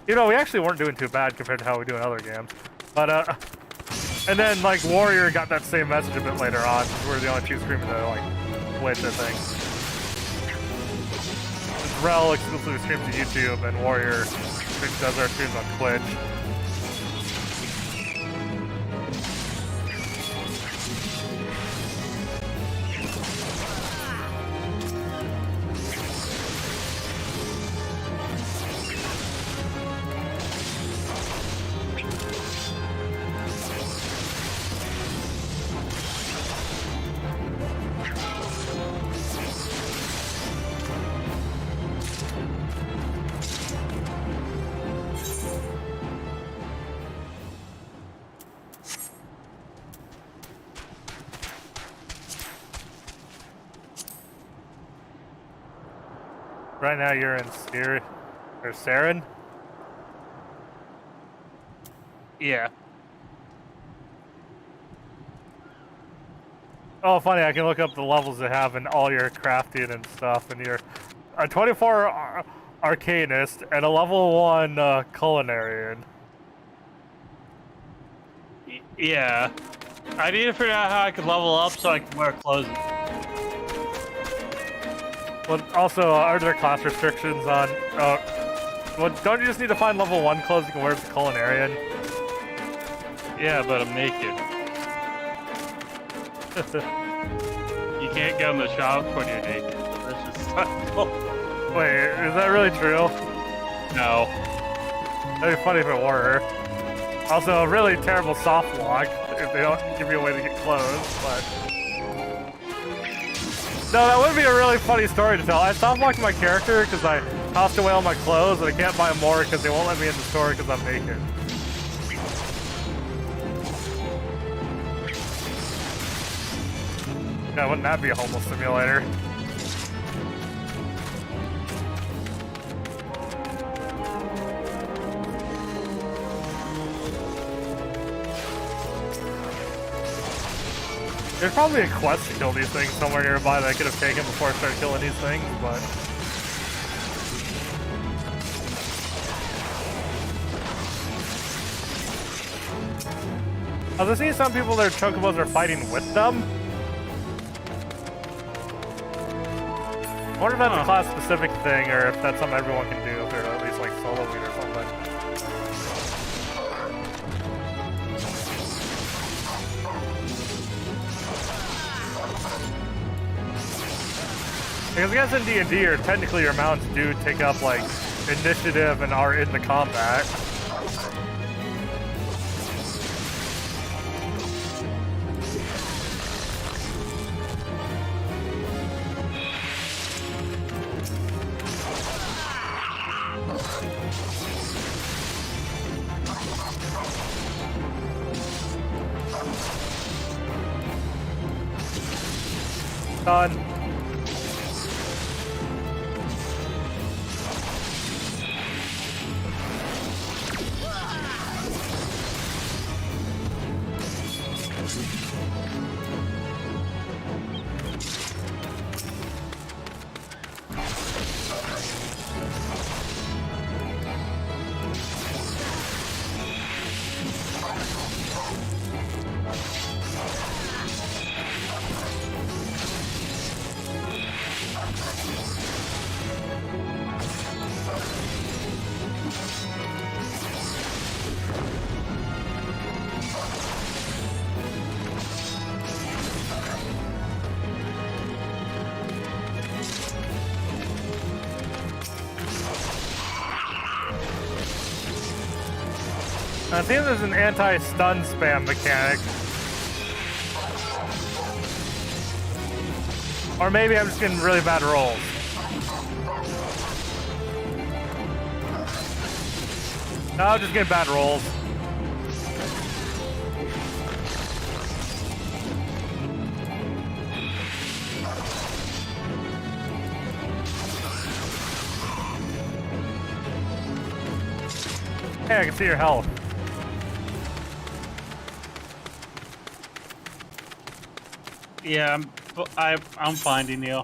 You know, we actually weren't doing too bad compared to how we do in other games. But, and then, like, Warrior got that same message a bit later on, because we're the only two streaming that, like, Twitch, I think. Rel exclusively streams to YouTube, and Warrior does our streams on Twitch. Right now you're in Saren? Yeah. Oh, funny, I can look up the levels they have in all your crafting and stuff, and you're a 24 Arcanist and a level 1 Culinarian. Yeah. I need to figure out how I can level up so I can wear clothes. Well, also, are there class restrictions on... well, don't you just need to find level 1 clothes you can wear as a Culinarian? Yeah, but I'm naked. You can't go in the shop when you're naked. That's just not cool. Wait, is that really true? No. That'd be funny if it were. Also, a really terrible soft lock if they don't give you a way to get clothes, but... No, that would be a really funny story to tell. I soft locked my character because I tossed away all my clothes and I can't buy more because they won't let me in the store because I'm naked. Yeah, wouldn't that be a homeless simulator? There's probably a quest to kill these things somewhere nearby that I could have taken before I started killing these things, but... I was seeing some people, their chocobos are fighting with them. I wonder if that's a class-specific thing, or if that's something everyone can do, if they're at least like soloing or something. Because I guess in D&D, or technically your mounts do take up like initiative and are in the combat. Done. I think there's an anti-stun spam mechanic. Or maybe I'm just getting really bad rolls. No, I'm just getting bad rolls. I can see your health. Yeah, I'm finding you.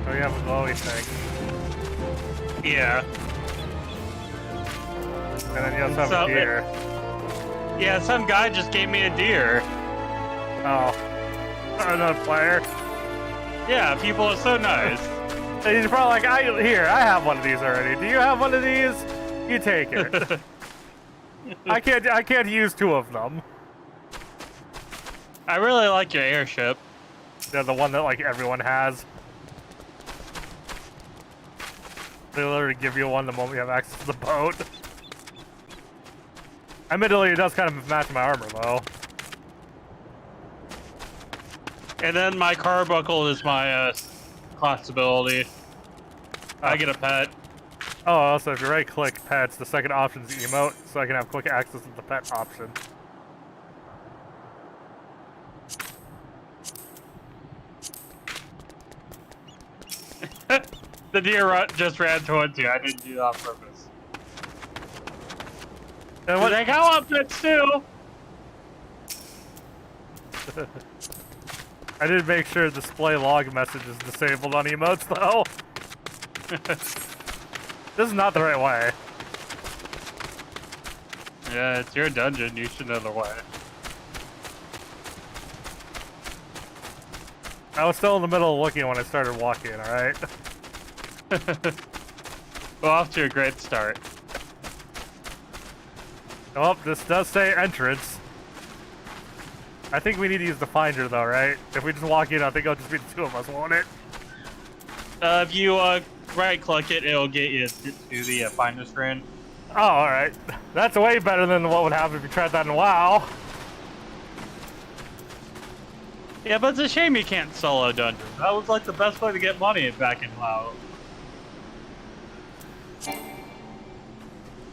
Oh, you have a glowy thing. Yeah. And then you also have a deer. Yeah, some guy just gave me a deer. Oh. Another player? Yeah, people are so nice. And he's probably like, I have one of these already. Do you have one of these? You take it. I can't use two of them. I really like your airship. They're the one that like everyone has. They literally give you one the moment you have access to the boat. Admittedly, it does kind of match my armor though. And then my carbuncle is my class ability. I get a pet. Oh, also, if you right-click pets, the second option is emote, so I can have quick access to the pet option. The deer just ran towards you. I didn't do that on purpose. And what? Like, how up pets too? I did make sure display log message is disabled on emotes, though. This is not the right way. Yeah, it's your dungeon. You should know the way. I was still in the middle of looking when I started walking, alright? Well, off to a great start. Well, this does say entrance. I think we need to use the finder, though, right? If we just walk in, I think it'll just be the two of us, won't it? If you right-click it, it'll get you to the finder screen. Oh, alright. That's way better than what would happen if you tried that in WoW. Yeah, but it's a shame you can't solo dungeons. That was like the best way to get money back in WoW.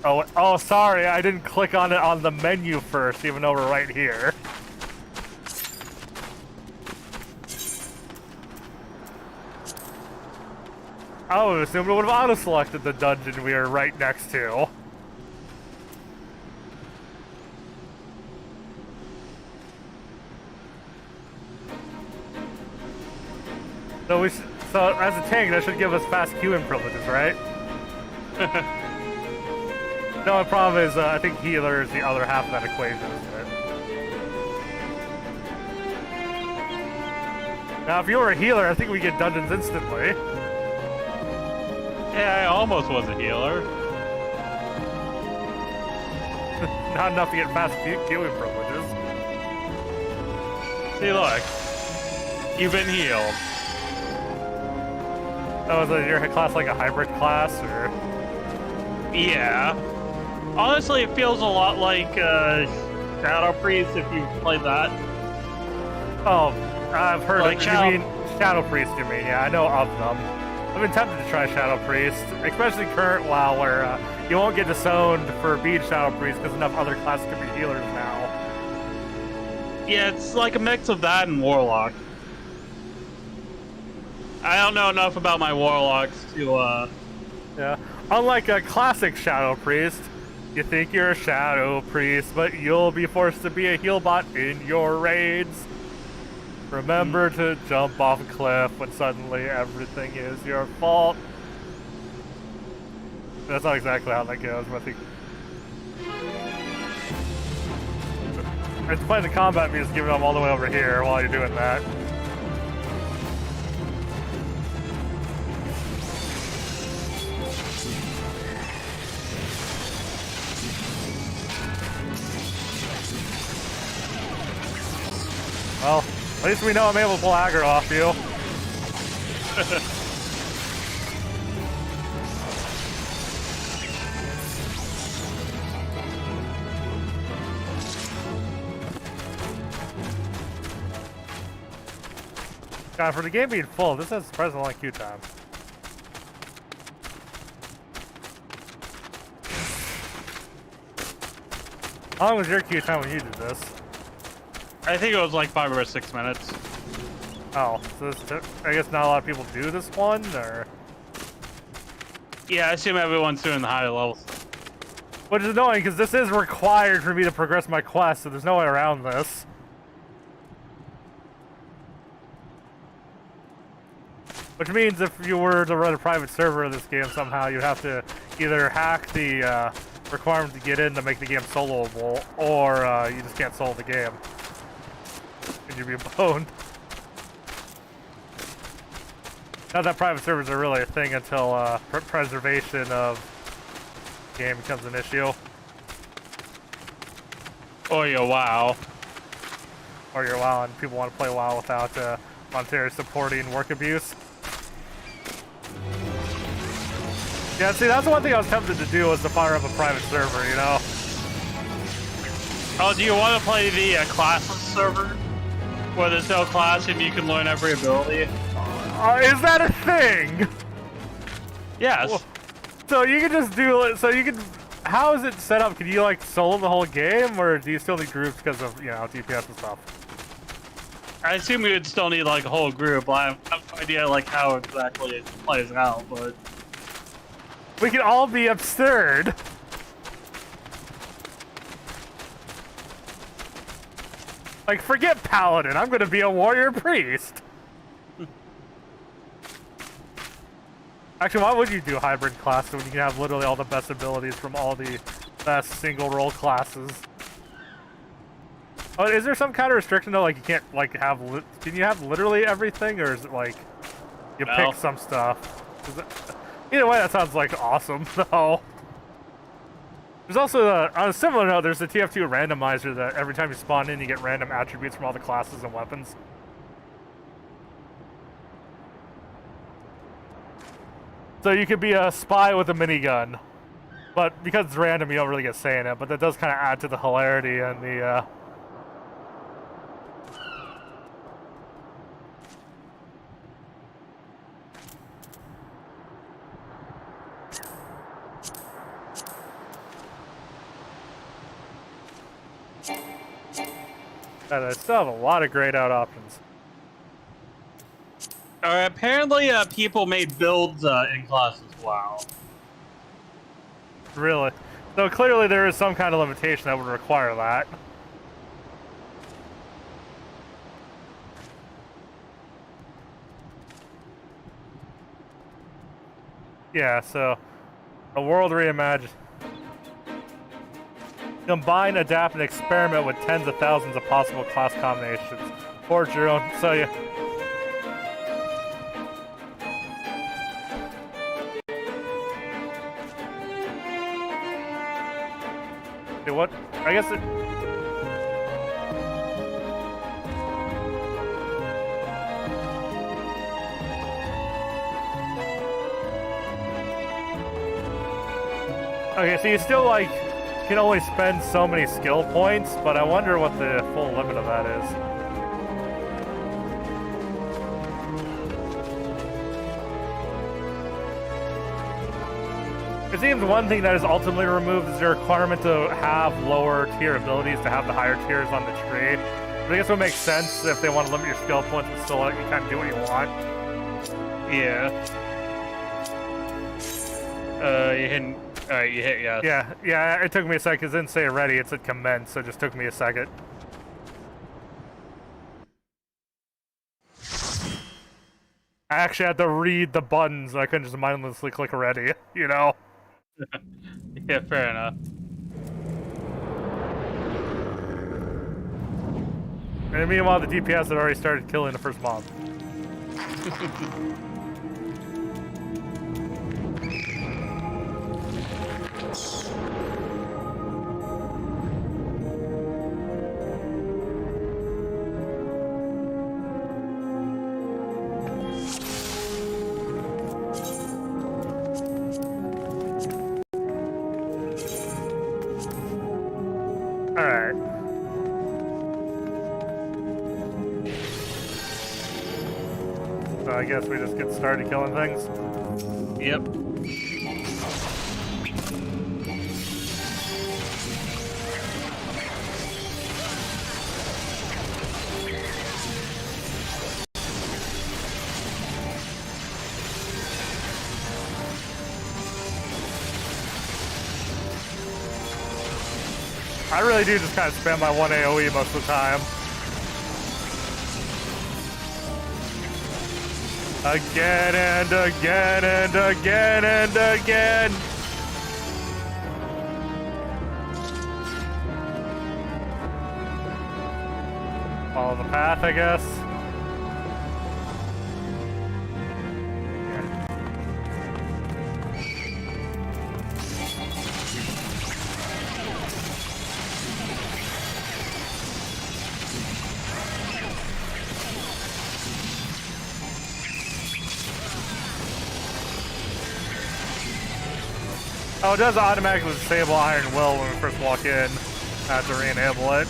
Oh, sorry, I didn't click on it on the menu first, even though we're right here. I would assume it would have auto-selected the dungeon we are right next to. So as a tank, that should give us fast queuing privileges, right? The only problem is, I think healer is the other half of that equation, isn't it? Now, if you were a healer, I think we get dungeons instantly. Yeah, I almost was a healer. Not enough to get fast queuing privileges. See, look. You've been healed. Oh, is your class like a hybrid class, or? Yeah. Honestly, it feels a lot like Shadow Priest if you've played that. Oh, I've heard like of you mean Shadow Priest, you mean? Yeah, I know of them. I've been tempted to try Shadow Priest, especially current WoW, where you won't get disowned for being Shadow Priest because enough other classes can be healers now. Yeah, it's like a mix of that and Warlock. I don't know enough about my Warlocks to, Yeah. Unlike a classic Shadow Priest, you think you're a Shadow Priest, but you'll be forced to be a heal bot in your raids. Remember to jump off a cliff when suddenly everything is your fault. That's not exactly how that goes, but I think... It's playing the combat means giving them all the way over here while you're doing that. Well, at least we know I'm able to pull aggro off you. God, for the game being full, this has surprisingly long queue time. How long was your queue time when you did this? I think it was like 5 or 6 minutes. Oh, so I guess not a lot of people do this one, or? Yeah, I assume everyone's doing the higher levels. Which is annoying, because this is required for me to progress my quest, so there's no way around this. Which means if you were to run a private server of this game somehow, you'd have to either hack the requirement to get in to make the game soloable, or you just can't solo the game. And you'd be boned. Not that private servers are really a thing until preservation of the game becomes an issue. Or your WoW. Or your WoW, and people want to play WoW without monetary supporting work abuse. Yeah, see, that's the one thing I was tempted to do, was to fire up a private server, you know? Oh, do you want to play the classless server? Where there's no class and you can learn every ability? Is that a thing? Yes. Well, so you can just do it, so you can... How is it set up? Can you, like, solo the whole game, or do you still need groups because of, you know, DPS and stuff? I assume we would still need, like, a whole group. I have no idea, like, how exactly it plays out, but... We can all be absurd. Like, forget Paladin, I'm gonna be a warrior priest. Actually, why would you do hybrid classes when you can have literally all the best abilities from all the best single role classes? Oh, is there some kind of restriction though? Like, you can't, like, have... Can you have literally everything, or is it, like, you pick some stuff? Either way, that sounds, like, awesome, though. There's also, on a similar note, there's the TF2 randomizer that every time you spawn in, you get random attributes from all the classes and weapons. So you could be a spy with a minigun. But because it's random, you don't really get say in it, but that does kind of add to the hilarity and the, And I still have a lot of grayed out options. Apparently, people made builds in class as well. Really? So clearly there is some kind of limitation that would require that. Yeah, so a world reimagined. Combine, adapt, and experiment with tens of thousands of possible class combinations. Forge your own. So yeah. Okay, what? I guess it. Okay, so you still like can only spend so many skill points, but I wonder what the full limit of that is. It seems one thing that is ultimately removed is the requirement to have lower tier abilities to have the higher tiers on the tree. But I guess it would make sense if they want to limit your skill points but still let you kind of do what you want. Yeah. You hit. Alright, you hit yes. Yeah, it took me a second because it didn't say ready, it said commence, so it just took me a second. I actually had to read the buttons, I couldn't just mindlessly click ready, you know? Yeah, fair enough. And meanwhile, the DPS had already started killing the first mob. Alright. So I guess we just get started killing things? Yep. I really do just kind of spam my one AoE most of the time. Again and again and again and again. Follow the path, I guess. Oh, it does automatically disable Iron Will when we first walk in. I have to re-enable it.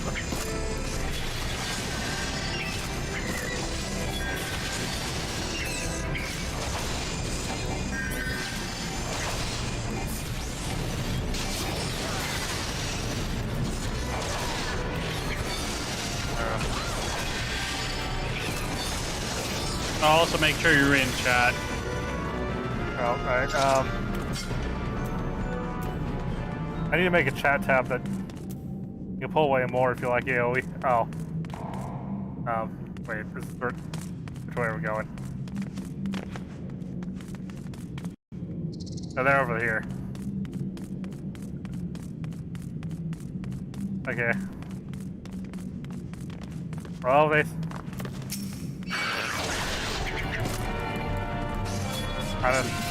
I'll also make sure you're in chat. Oh, right. I need to make a chat tab that you can pull away more if you like AoE. Oh. Wait, this is which way are we going? Oh, they're over here. Okay. Well, they... I don't...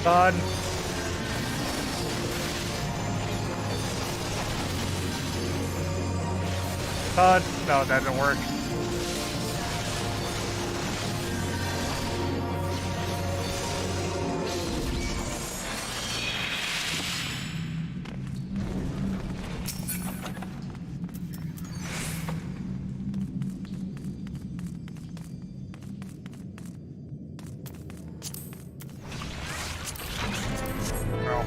Done. Done. No, that didn't work. No.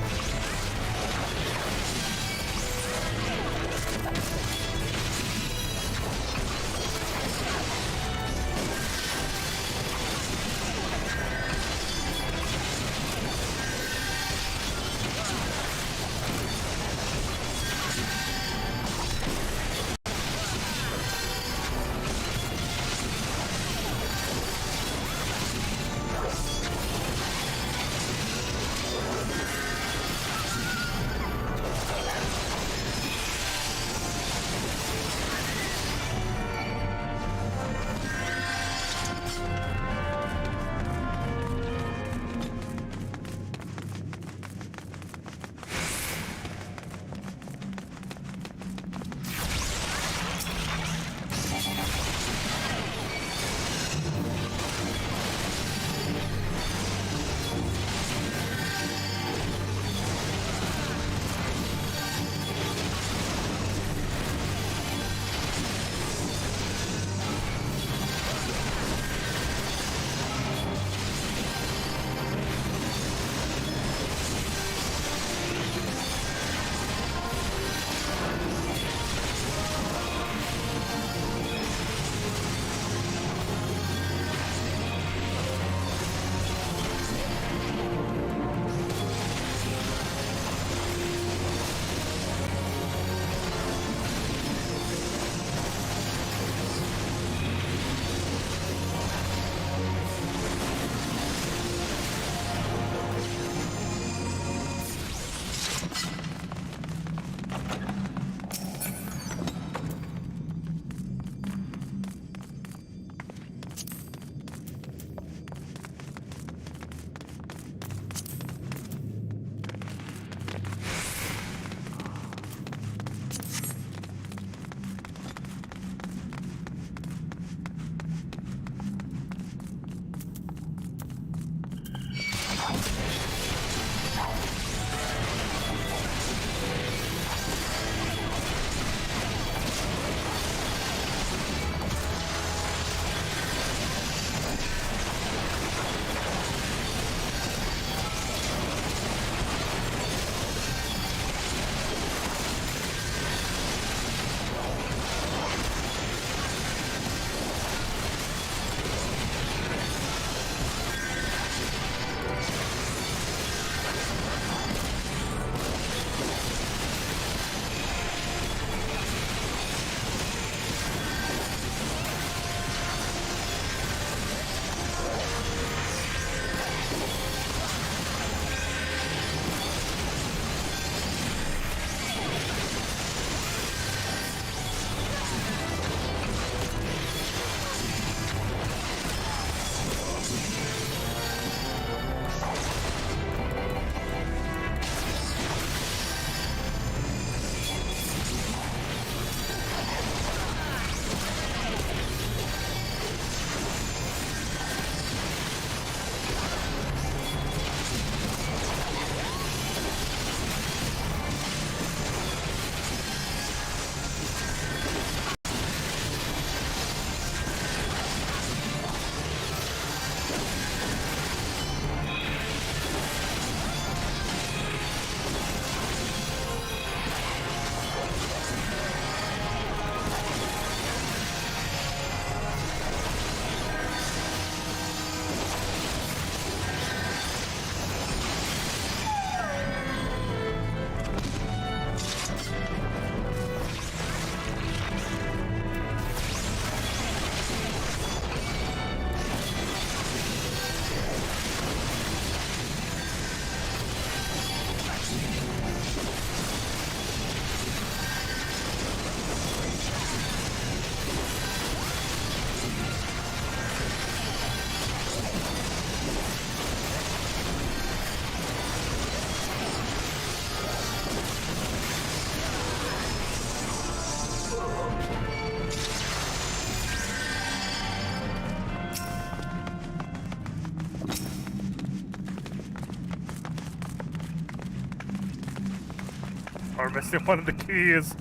We're missing one of the keys.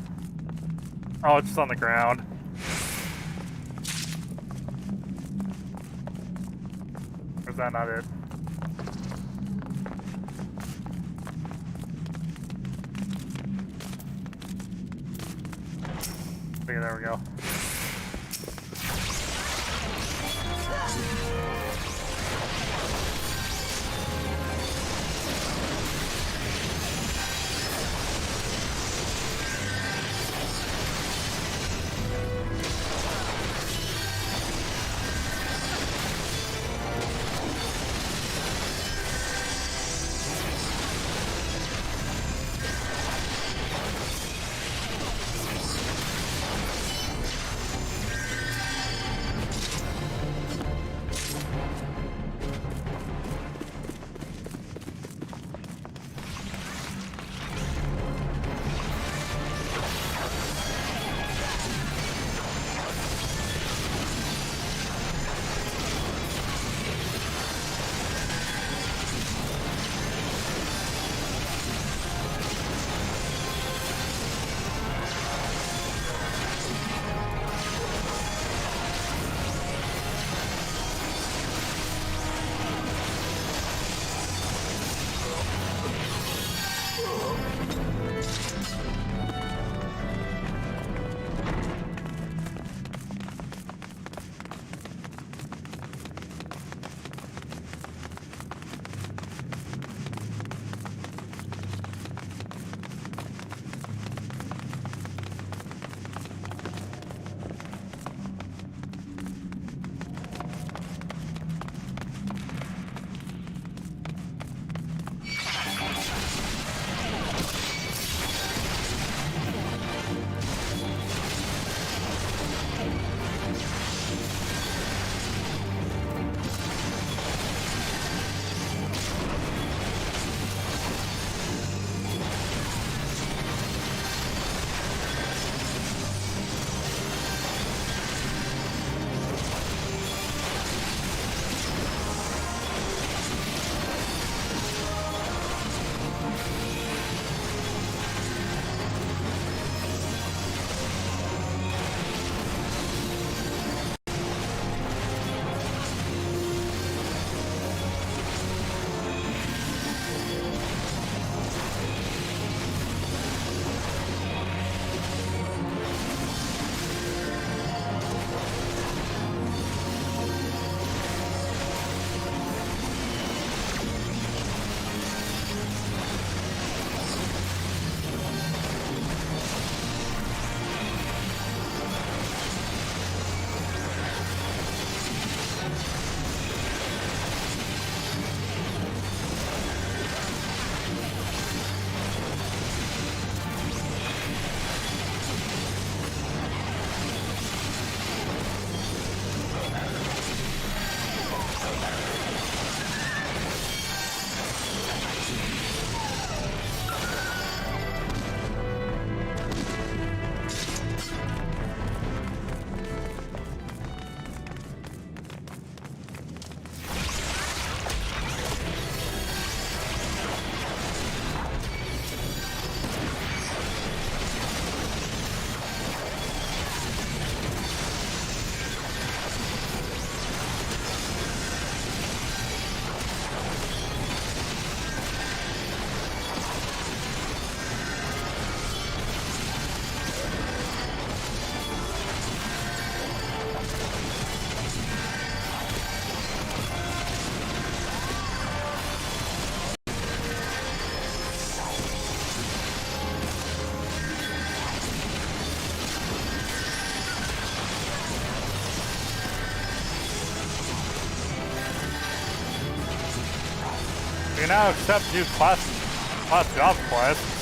Oh, it's just on the ground. Or is that not it? Okay, there we go. You can now accept new class job quests.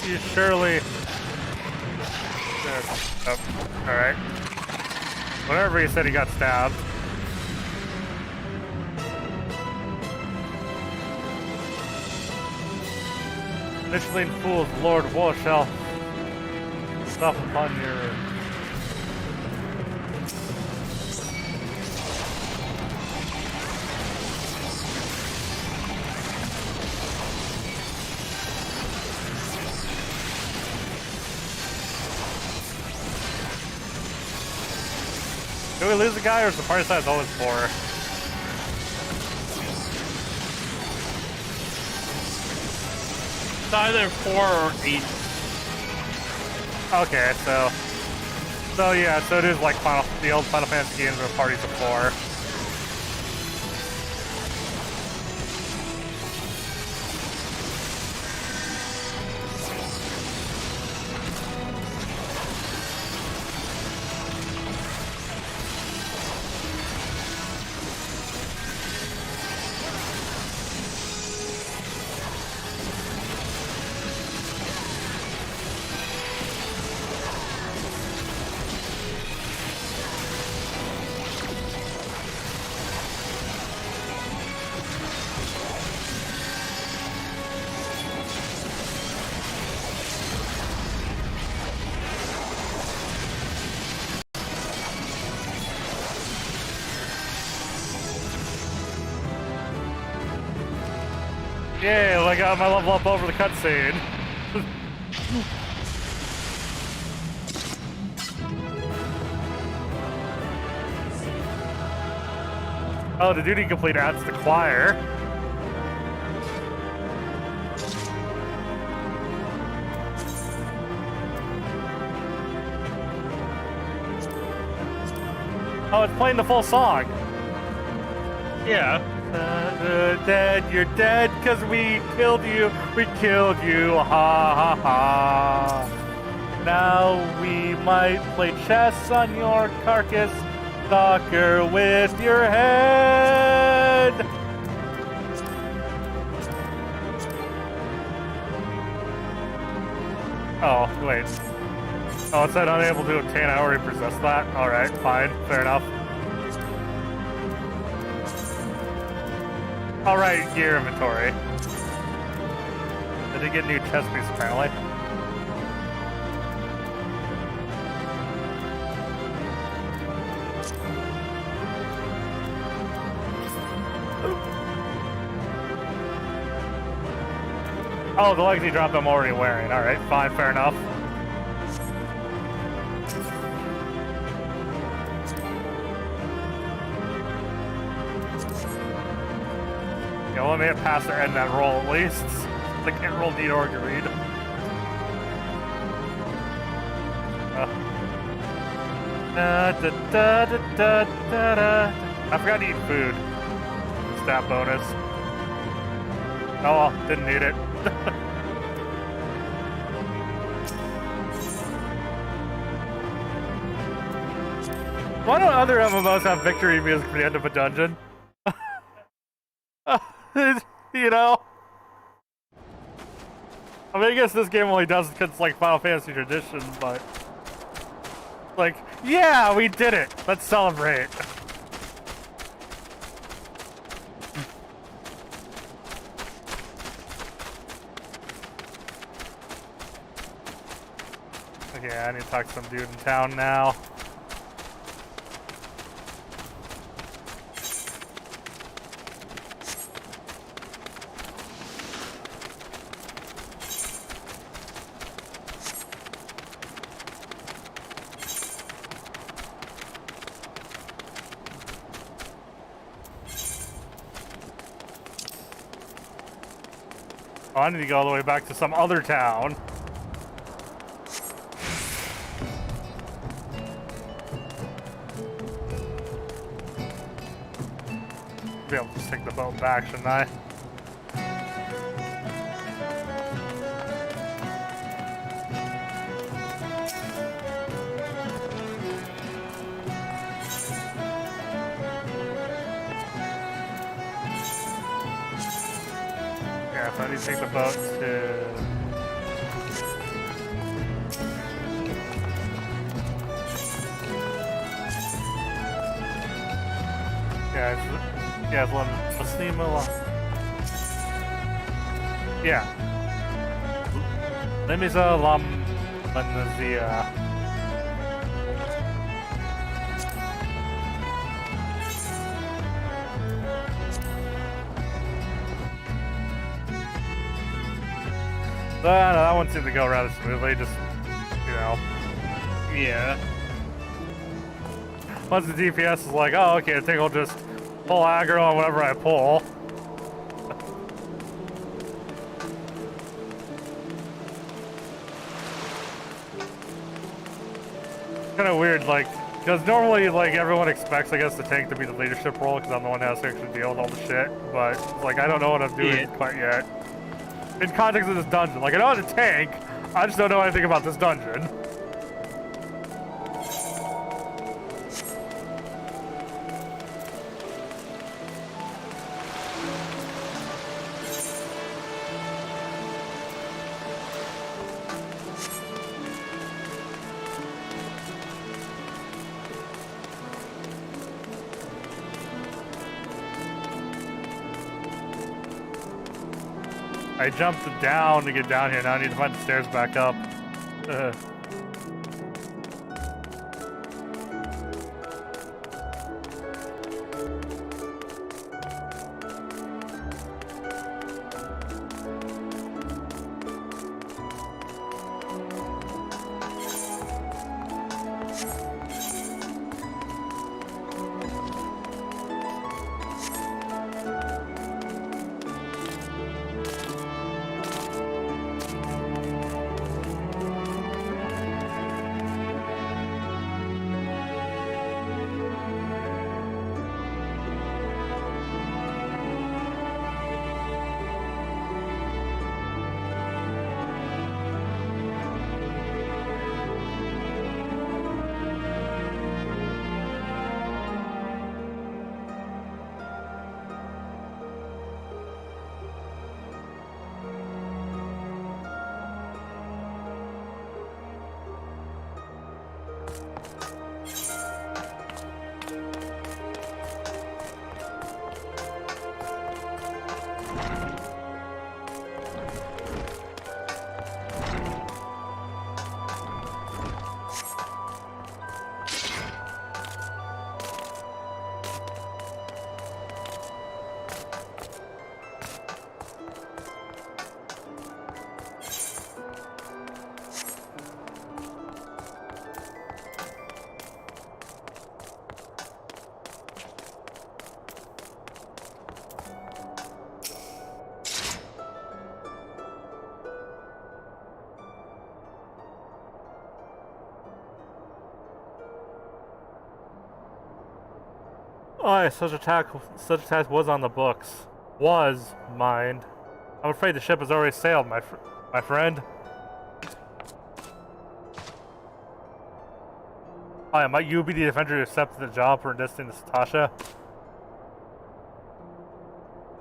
You surely... Oh, alright. Whenever he said he got stabbed. Michelin Fool's Lord War shall stop upon your... Do we lose the guy, or is the party size always 4? It's either 4 or 8. Okay, so yeah, so it is like the old Final Fantasy games where parties of 4. Yay, I got my level up over the cutscene. Oh, the duty complete adds the choir. Oh, it's playing the full song. Yeah. Dead, you're dead, 'cause we killed you, ha ha ha. Now we might play chess on your carcass, soccer with your head. Oh, wait. Oh, it said unable to obtain, I already possessed that? Alright, fine, fair enough. Alright, gear inventory. I did get a new chest piece apparently. Oh, the legacy drop I'm already wearing. Alright, fine, fair enough. Yeah, let me get past or end that roll at least. I can't roll D or read. I forgot to eat food. Stat bonus. Oh well, didn't need it. Why don't other MMOs have victory music for the end of a dungeon? You know? I mean, I guess this game only does because it's like Final Fantasy tradition, but... Like, yeah, we did it! Let's celebrate. Okay, I need to talk to some dude in town now. Oh, I need to go all the way back to some other town. Be able to just take the boat back, shouldn't I? Yeah, so I need to take the boat to... Yeah, yeah. Limisa Lambanazia. That one seemed to go rather smoothly, just, you know. Yeah. Once the DPS is like, oh, okay, I think I'll just pull aggro on whatever I pull. Kind of weird, like, because normally, like, everyone expects, I guess, the tank to be the leadership role, because I'm the one that has to actually deal with all the shit, but, like, I don't know what I'm doing quite yet. In context of this dungeon, like, I know how to tank, I just don't know anything about this dungeon. I jumped down to get down here, now I need to find the stairs back up. Oh, yeah, such attack was on the books. Was, mind. I'm afraid the ship has already sailed, my friend. Oh, yeah, might you be the Avenger who accepted the job for enlisting this Tasha?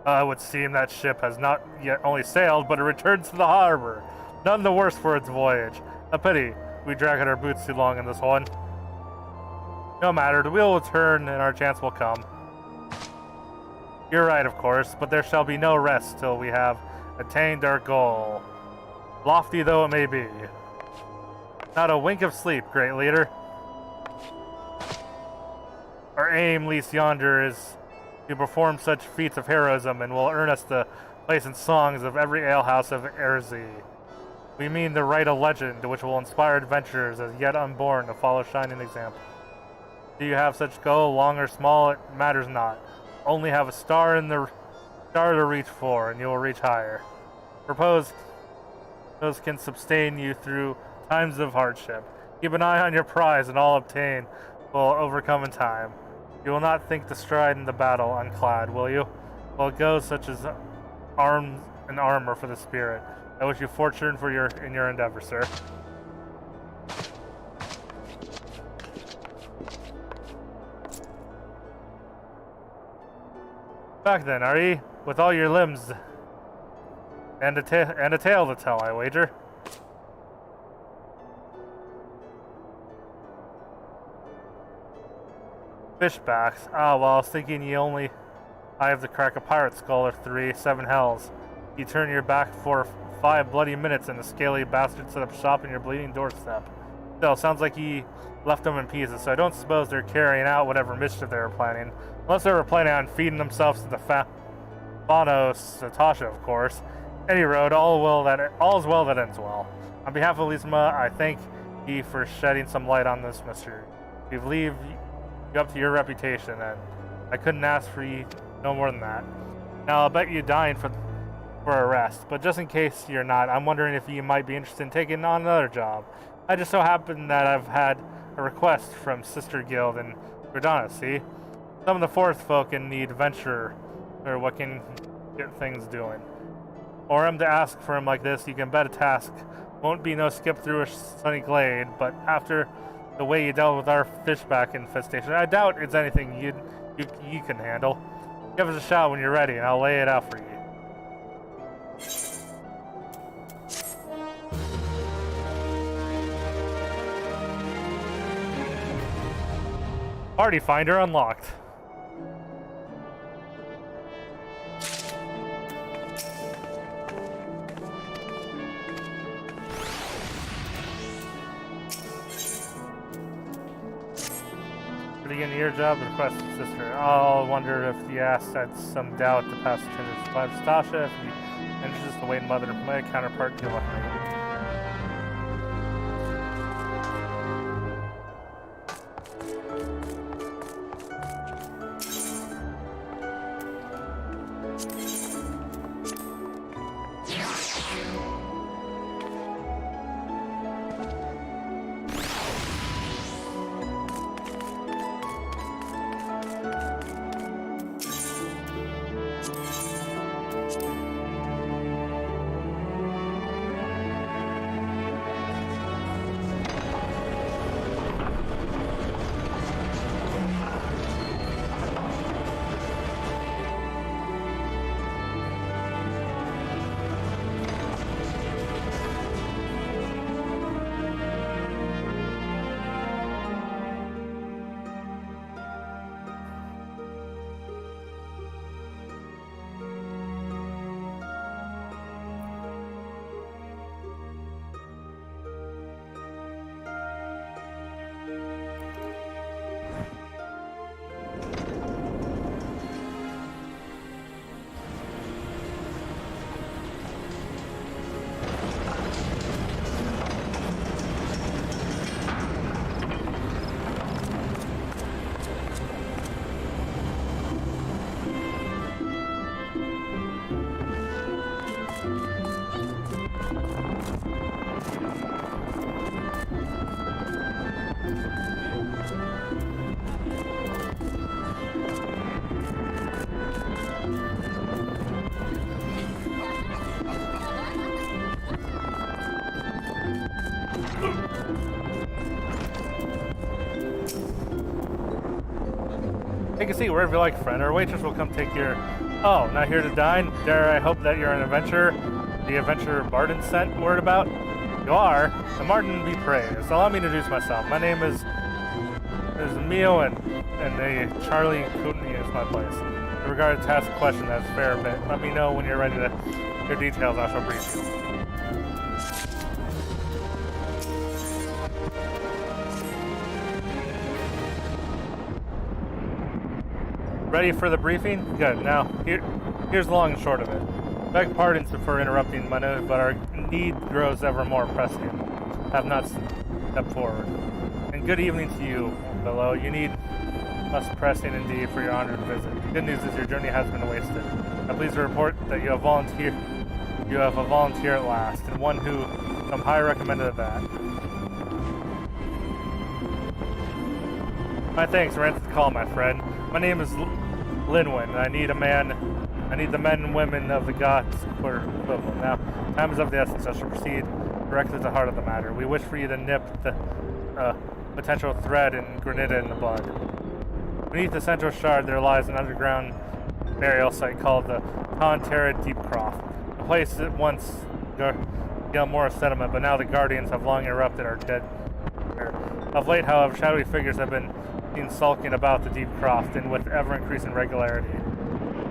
It would seem that ship has not yet only sailed, but it returns to the harbor. None the worse for its voyage. A pity we dragged our boots too long in this one. No matter, the wheel will turn and our chance will come. You're right, of course, but there shall be no rest till we have attained our goal. Lofty though it may be. Not a wink of sleep, great leader. Our aim, least yonder, is to perform such feats of heroism and will earn us the place in songs of every alehouse of Erzi. We mean to write a legend which will inspire adventurers as yet unborn to follow shining example. Do you have such goal, long or small, it matters not. Only have a star to reach for, and you will reach higher. Propose those can sustain you through times of hardship. Keep an eye on your prize, and all obtained will overcome in time. You will not think to stride in the battle unclad, will you? Well, it goes such as arms and armor for the spirit. I wish you fortune in your endeavor, sir. Back then, are ye? With all your limbs and a tale to tell, I wager. Fishbacks. Ah, well, I was thinking you only have to crack a pirate skull or 3, 7 hells. You turn your back for 5 bloody minutes and the scaly bastard set up shop in your bleeding doorstep. Still, sounds like he left them in pieces, so I don't suppose they're carrying out whatever mischief they were planning. Unless they were planning on feeding themselves to the Fano Satasha, of course. Any road, all is well that ends well. On behalf of Lisma, I thank you for shedding some light on this mystery. We believe you up to your reputation, and I couldn't ask for you no more than that. Now, I'll bet you're dying for a rest, but just in case you're not, I'm wondering if you might be interested in taking on another job. I just so happen that I've had a request from Sister Guild in Gridana, see? Some of the forest folk in need venture, or what can get things doing. Or I'm to ask for him like this, you can bet a task won't be no skip through a sunny glade, but after the way you dealt with our fishback infestation, I doubt it's anything you can handle. Give us a shout when you're ready, and I'll lay it out for you. Party Finder unlocked. Pretty in your job, request sister. I'll wonder if the ass had some doubt to pass the tender supply of Stasha, if he manages to wait mother and my counterpart to luck me. Take a seat wherever you like, friend. Our waitress will come take your... Oh, not here to dine? Dare I hope that you're an adventurer? The adventurer Barton sent word about? You are? The Martin be praised. Allow me to introduce myself. My name is Mio, and the Charlie Kootenai is my place. In regard to task question, that's fair, but let me know when you're ready to hear details. I shall brief you. Ready for the briefing? Good. Now, here's the long and short of it. Beg pardon for interrupting, Manu, but our need grows ever more pressing. Have not stepped forward. And good evening to you, below. You need us pressing indeed for your honored visit. The good news is your journey has been wasted. I'm pleased to report that you have a volunteer at last, and one who I'm highly recommended at that. My thanks for answering the call, my friend. My name is Linwin, and I need the men and women of the Goths equivalent. Now, time is of the essence. I shall proceed directly to the heart of the matter. We wish for you to nip the potential thread in Granita in the bud. Beneath the central shard, there lies an underground burial site called the Conterra Deepcroft. The place that once Gilmore settlement, but now the Guardians have long erupted our dead. Of late, however, shadowy figures have been seen sulking about the deep croft and with ever-increasing regularity.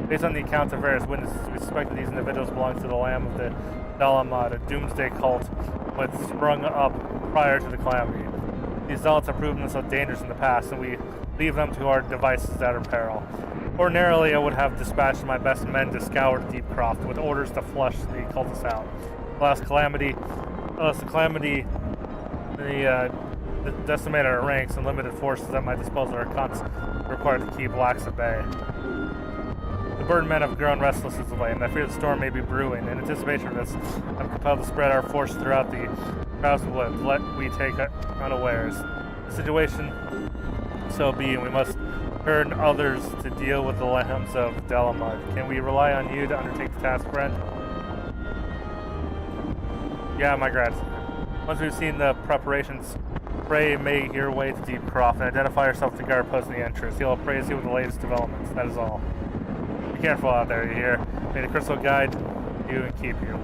Based on the accounts of various witnesses, we suspect that these individuals belong to the Lamb of the Dalamad, a doomsday cult that sprung up prior to the calamity. These zealots have proven themselves dangerous in the past, and we leave them to our devices at our peril. Ordinarily, I would have dispatched my best men to scour the deep croft with orders to flush the cultists out. Unless the calamity decimated our ranks and limited forces at my disposal are required to keep Lax at bay. The birdmen have grown restless as of late, and I fear the storm may be brewing. In anticipation of this, I'm compelled to spread our force throughout the drowsy woods, lest we take unawares. The situation so be, and we must turn others to deal with the lambs of Dalamud. Can we rely on you to undertake the task, friend? Yeah, my gratitude. Once we've seen the preparations, pray make your way to Deep Croft and identify yourself to guard post in the entrance. He'll appraise you with the latest developments. That is all. Be careful out there, you hear? May the crystal guide you and keep you.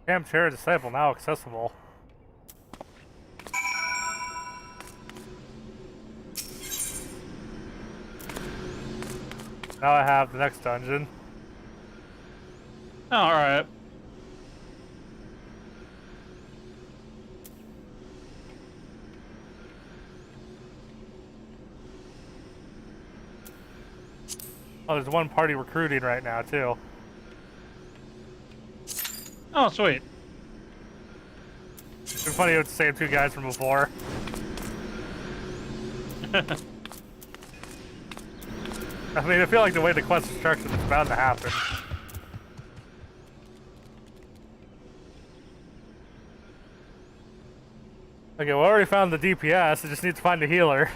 Chair Disciple now accessible. Now I have the next dungeon. Alright. Oh, there's one party recruiting right now, too. Oh, sweet. It's funny, it was the same two guys from before. I mean, I feel like the way the quest is structured, it's bound to happen. Okay, we already found the DPS, I just need to find a healer.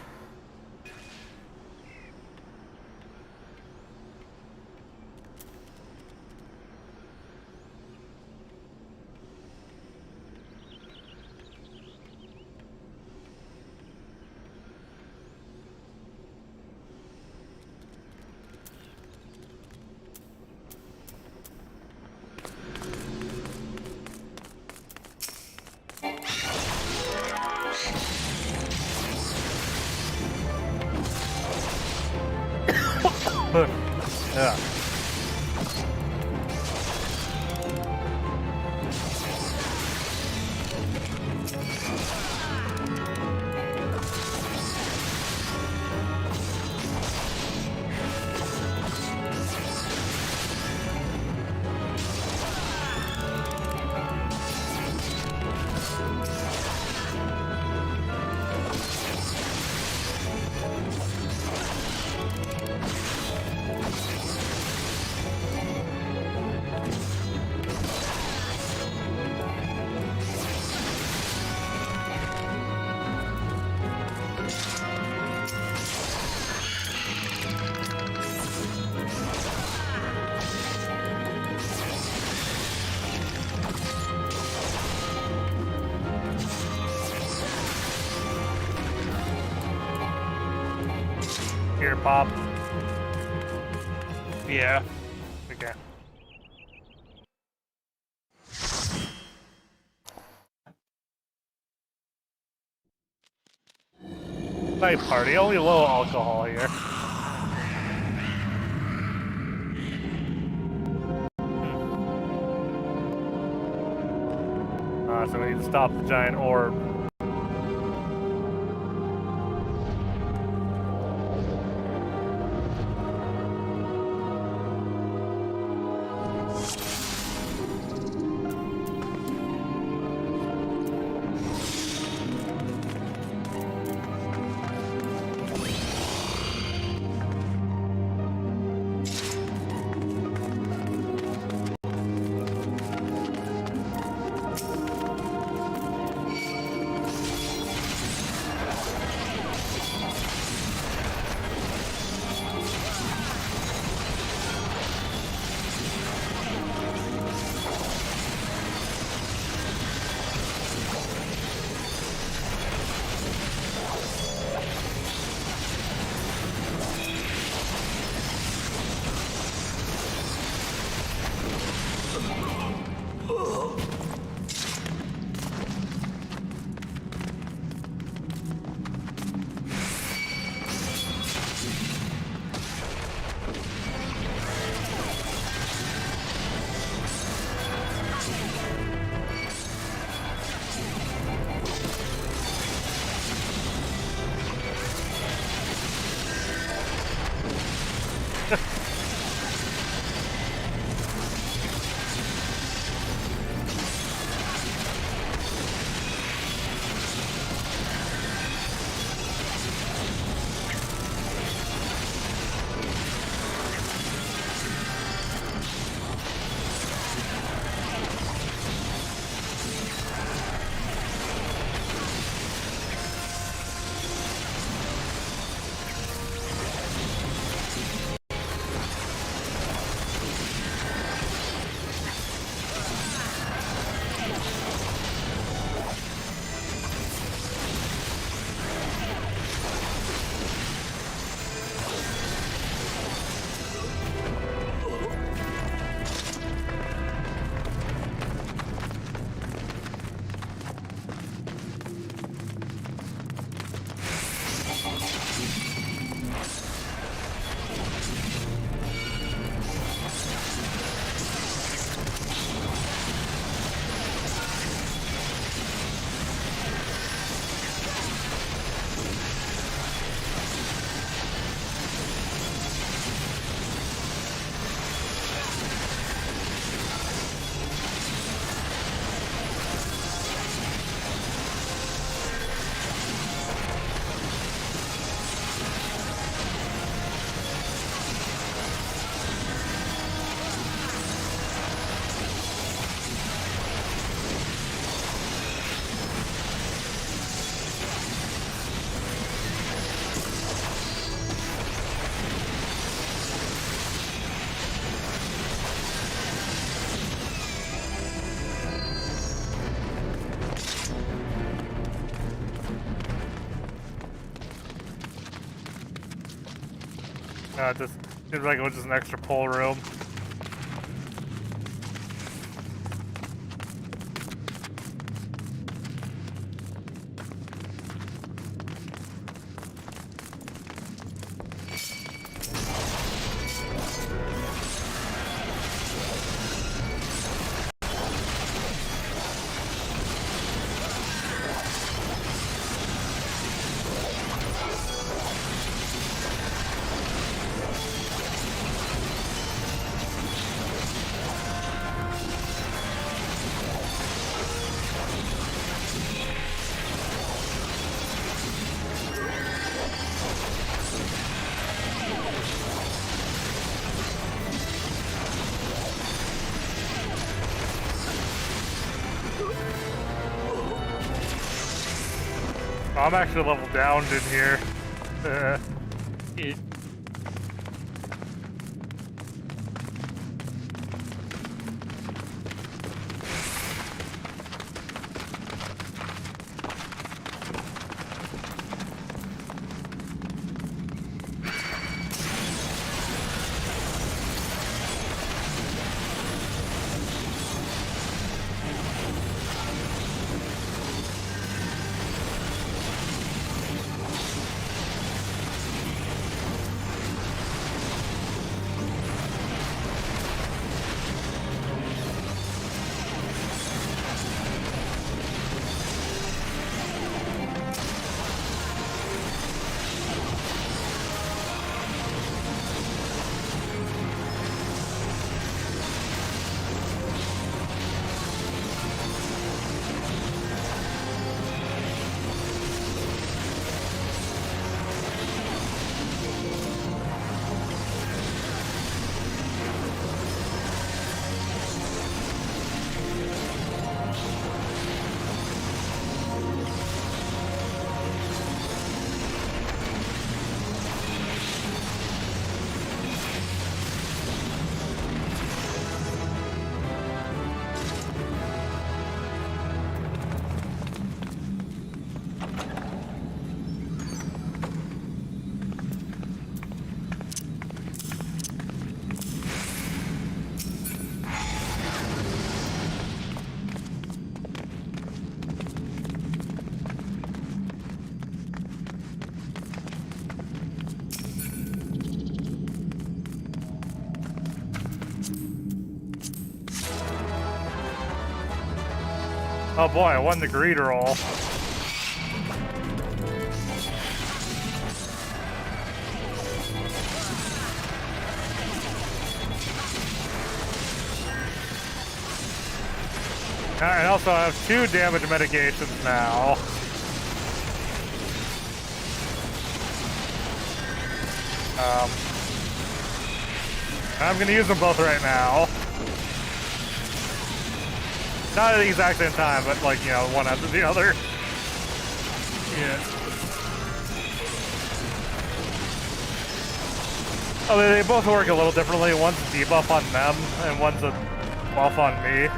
Yeah. Here, Pop. Yeah. Okay. Night party, only low alcohol here. So we need to stop the giant orb. Just seems like it was just an extra pull room. I'm actually level down in here. Oh boy, I won the greed roll. I also have 2 damage mitigations now. I'm gonna use them both right now. Not at the exact same time, but like, you know, one after the other. Yeah. Oh, they both work a little differently. One's a debuff on them, and one's a buff on me.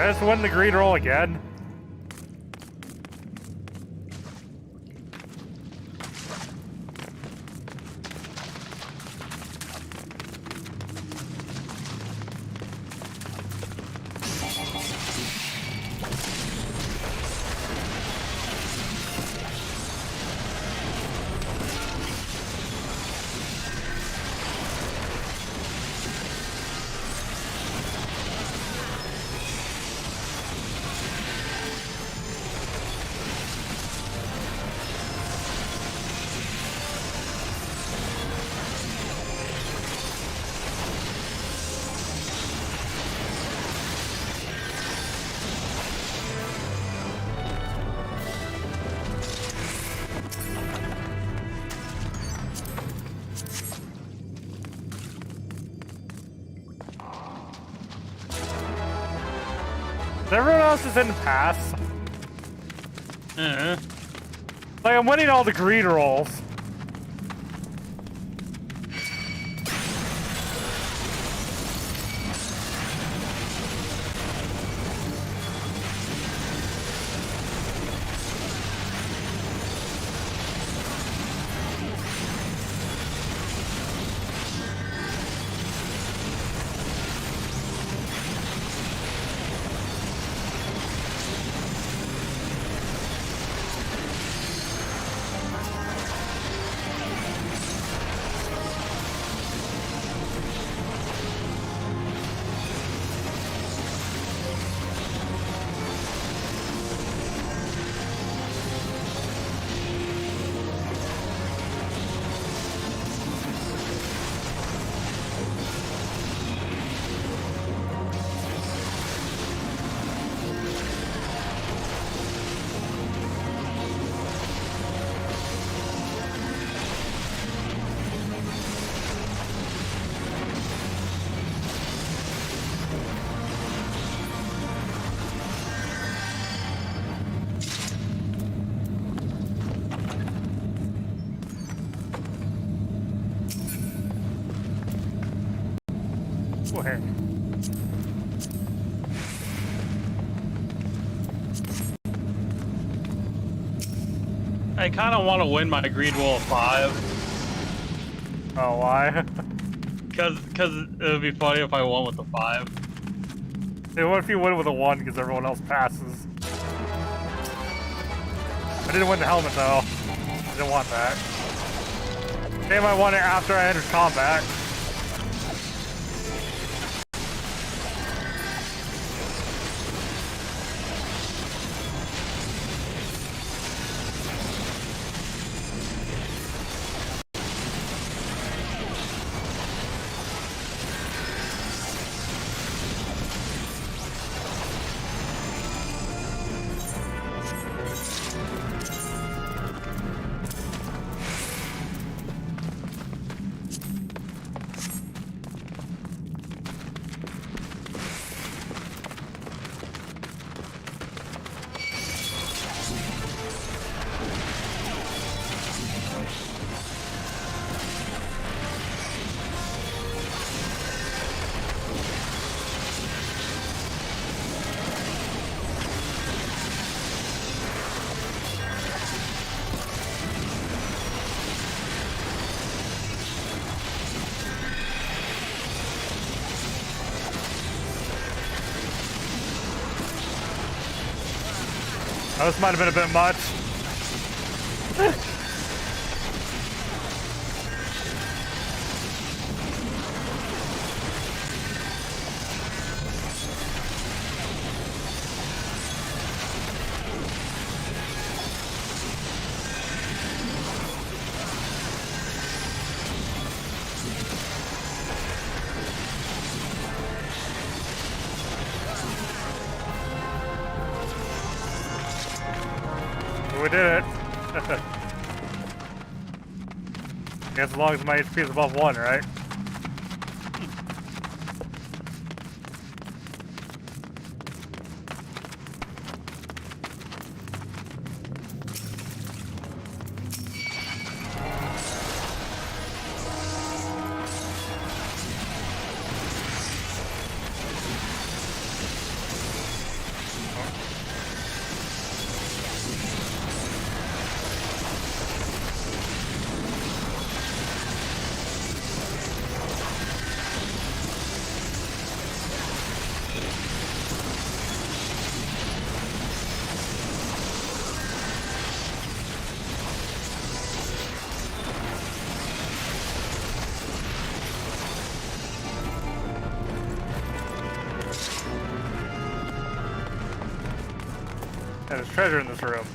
Did I just win the green roll again? Everyone else just didn't pass. Like, I'm winning all the green rolls. Where? I kind of want to win my green roll of 5. Oh, why? Because it would be funny if I won with the 5. Hey, what if you win with a 1 because everyone else passes? I didn't win the helmet though. I didn't want that. Damn, I won it after I entered combat. Oh, this might have been a bit much. We did it. As long as my HP is above 1, right? there's treasure in this room.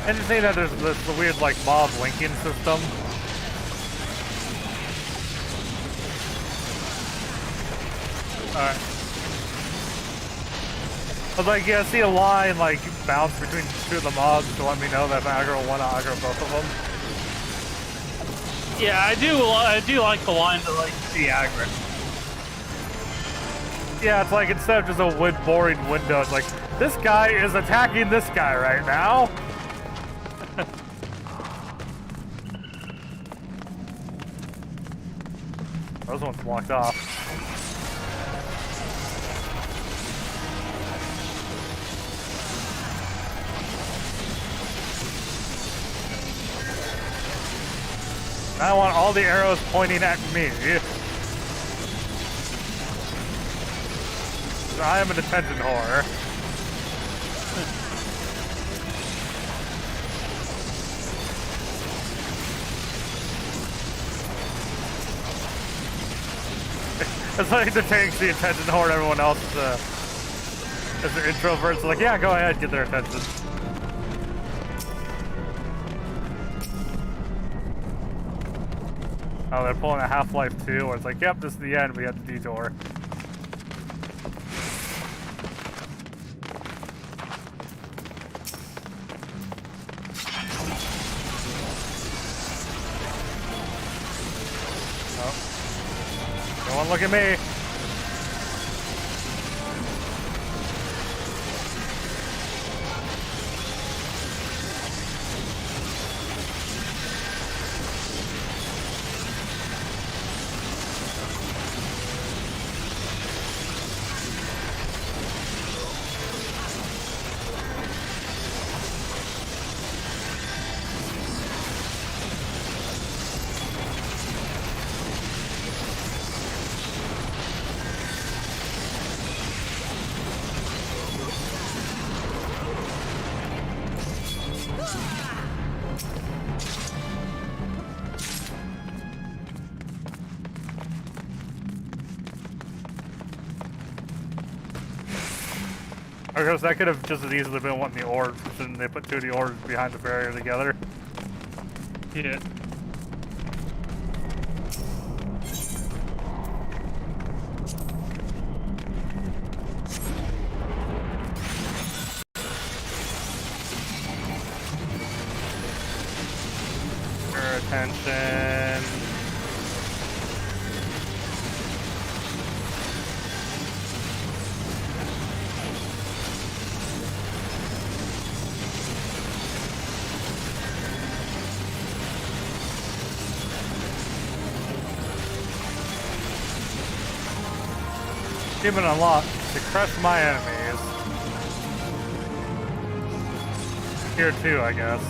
Interesting that there's this weird like mob linking system. Alright. I was like, yeah, I see a line like bounce between two of the mobs to let me know that if I aggro one, I'll aggro both of them. Yeah, I do like the line to like see aggro. Yeah, it's like instead of just a wood boring window, it's like this guy is attacking this guy right now. Those ones blocked off. I want all the arrows pointing at me. I am an attention whore. It's like the tank's the attention whore, everyone else is the introvert. So like, yeah, go ahead, get their attention. Oh, they're pulling a Half-Life 2, where it's like, yep, this is the end, we have the detour. Oh. Don't look at me. Because that could have just as easily been one of the orbs, and they put two of the orbs behind the barrier together. Yeah. Your attention. Achievement unlocked to crush my enemies. Here too, I guess.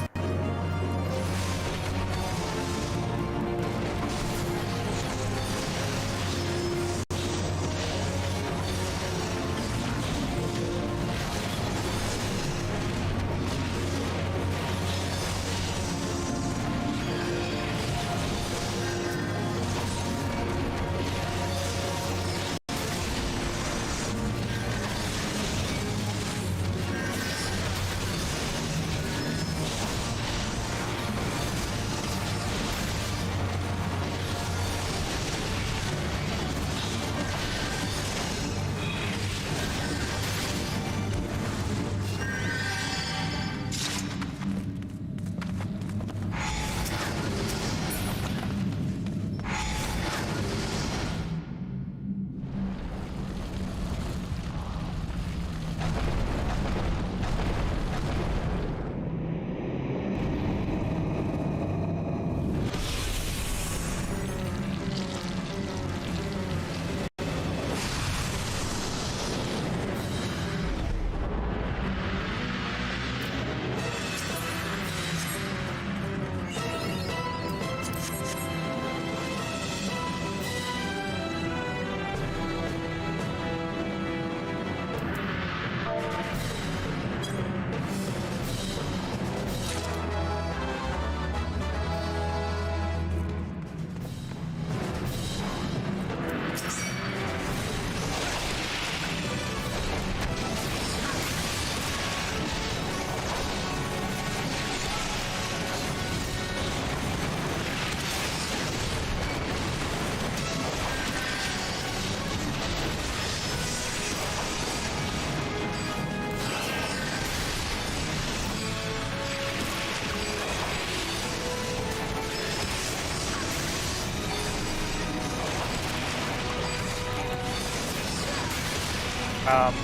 Alright.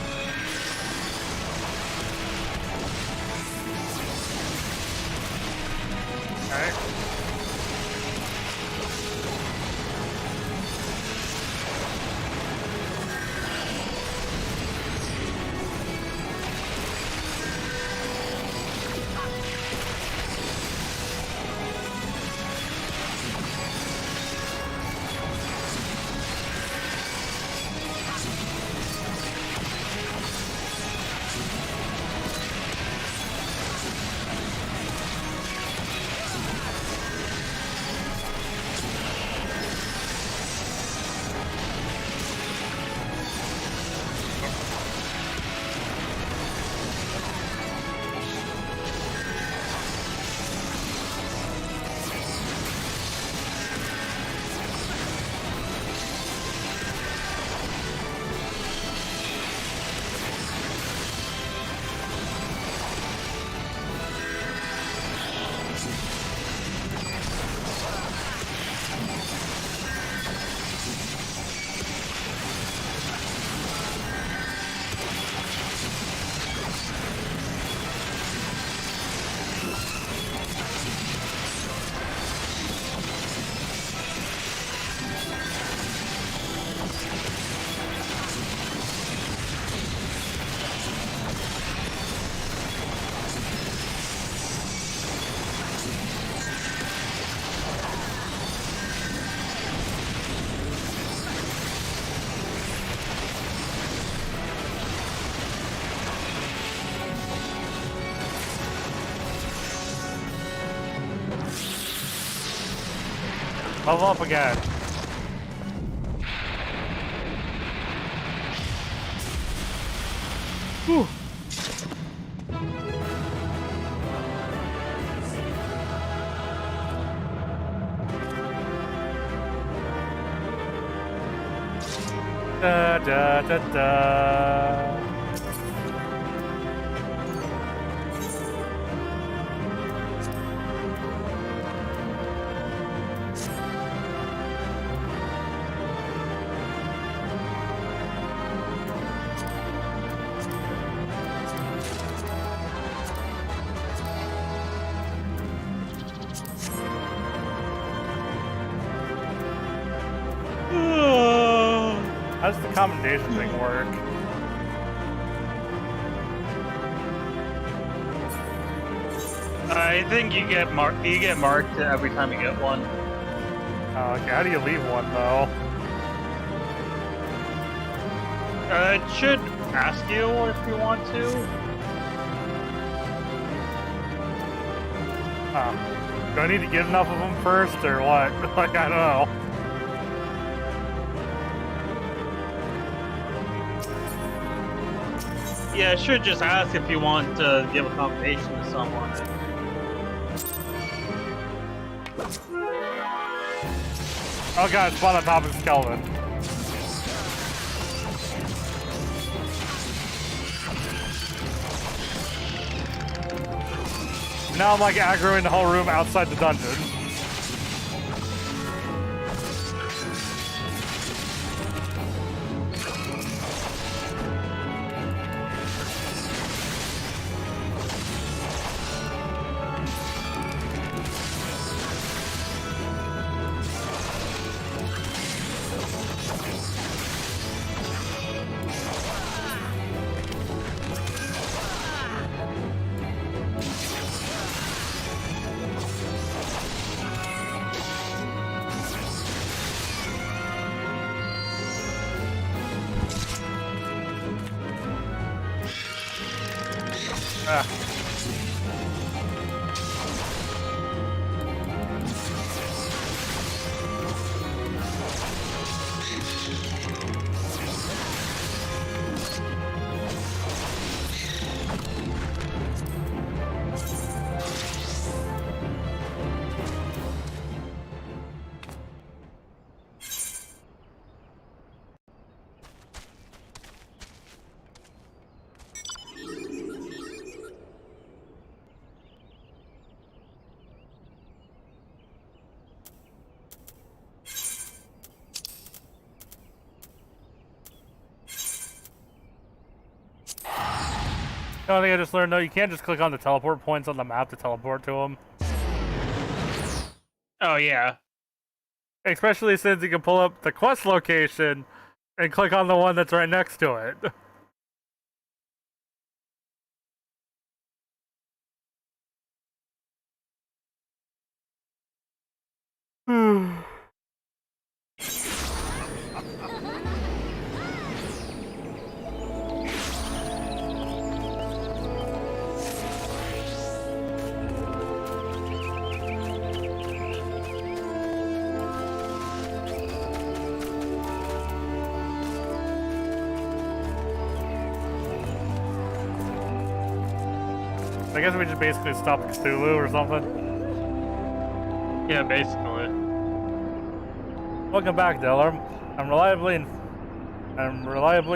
Level up again. Whew. Da da da da. How does the commendation thing work? I think you get marked every time you get one. Oh, okay. How do you leave one though? It should ask you if you want to. Do I need to get enough of them first, or what? Like, I don't know. Yeah, it should just ask if you want to give a commendation to someone. Oh god, spawn on top of the skeleton. Now I'm like aggroing the whole room outside the dungeon. The only thing I just learned, though, you can't just click on the teleport points on the map to teleport to them. Oh, yeah. Especially since you can pull up the quest location and click on the one that's right next to it. I guess we just basically stop Cthulhu or something. Yeah, basically. Welcome back, Delor. I'm reliably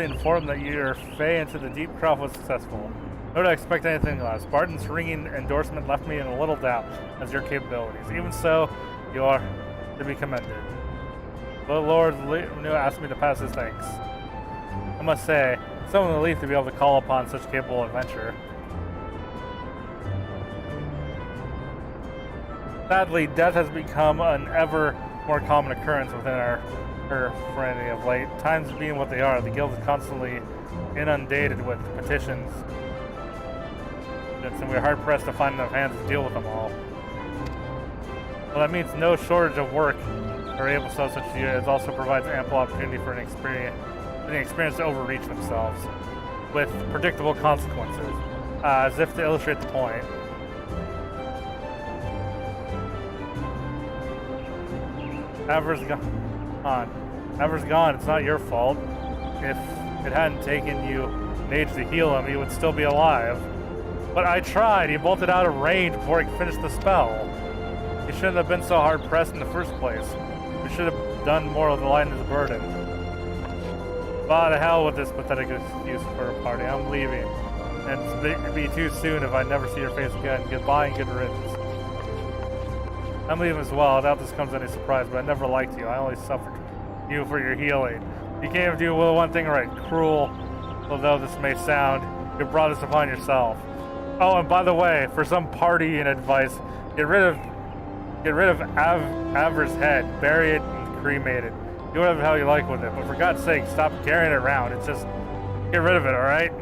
informed that your foray into the deep craft was successful. Nor did I expect anything less. Barton's ringing endorsement left me in a little doubt as your capabilities. Even so, you are to be commended. The Lord asked me to pass his thanks. I must say, some of the relief to be able to call upon such capable adventure. Sadly, death has become an ever more common occurrence within our fraternity of late. Times being what they are, the guild is constantly inundated with petitions, and we're hard-pressed to find enough hands to deal with them all. Well, that means no shortage of work for able souls such as you. It also provides ample opportunity for an experience to overreach themselves, with predictable consequences, as if to illustrate the point. Aether's gone. Aether's gone. It's not your fault. If it hadn't taken you an age to heal him, he would still be alive. But I tried. He bolted out of range before he finished the spell. He shouldn't have been so hard pressed in the first place. We should have done more of the lighten his burden. Bah, to hell with this pathetic excuse for a party. I'm leaving. And it'd be too soon if I never see your face again. Goodbye and good riddance. I'm leaving as well. I doubt this comes as any surprise, but I never liked you. I only suffered you for your healing. You can't even do one thing right. Cruel, although this may sound, you brought this upon yourself. Oh, and by the way, for some partying advice, get rid of Aether's head, bury it and cremate it. Do whatever the hell you like with it, but for God's sake, stop carrying it around. It's just, get rid of it, alright?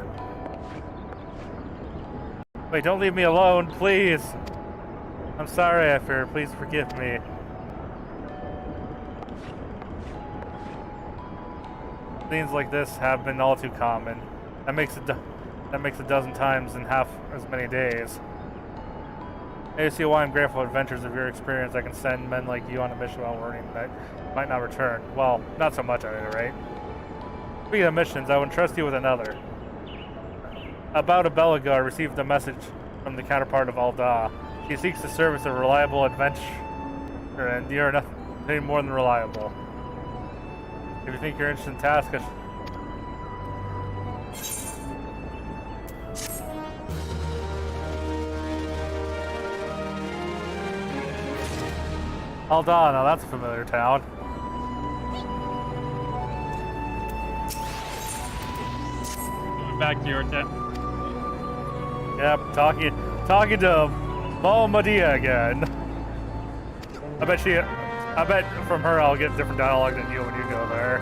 Wait, don't leave me alone, please. I'm sorry, Aether. Please forgive me. Scenes like this have been all too common. That makes a dozen times in half as many days. Now you see why I'm grateful for adventures of your experience. I can send men like you on a mission while learning that might not return. Well, not so much at any rate. Speaking of missions, I will entrust you with another. About a Belagar received a message from the counterpart of Alda. He seeks the service of a reliable adventurer, and you are nothing more than reliable. If you think you're interested in task, Alda, now that's a familiar town. Going back to your tent. Yep, talking to Madia again. I bet from her I'll get different dialogue than you when you go there.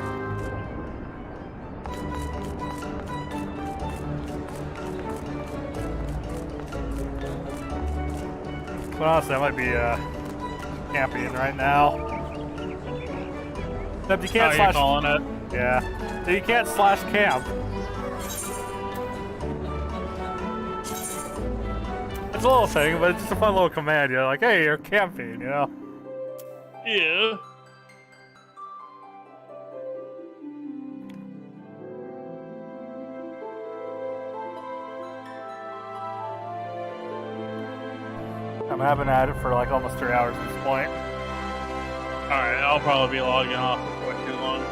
But honestly, I might be camping right now. Except you can't slash. You're calling it? Yeah, so you can't slash camp. It's a little thing, but it's just a fun little command, you know, like, hey, you're camping, you know? Yeah. I've been at it for like almost 3 hours at this point. Alright, I'll probably be logging off before too long.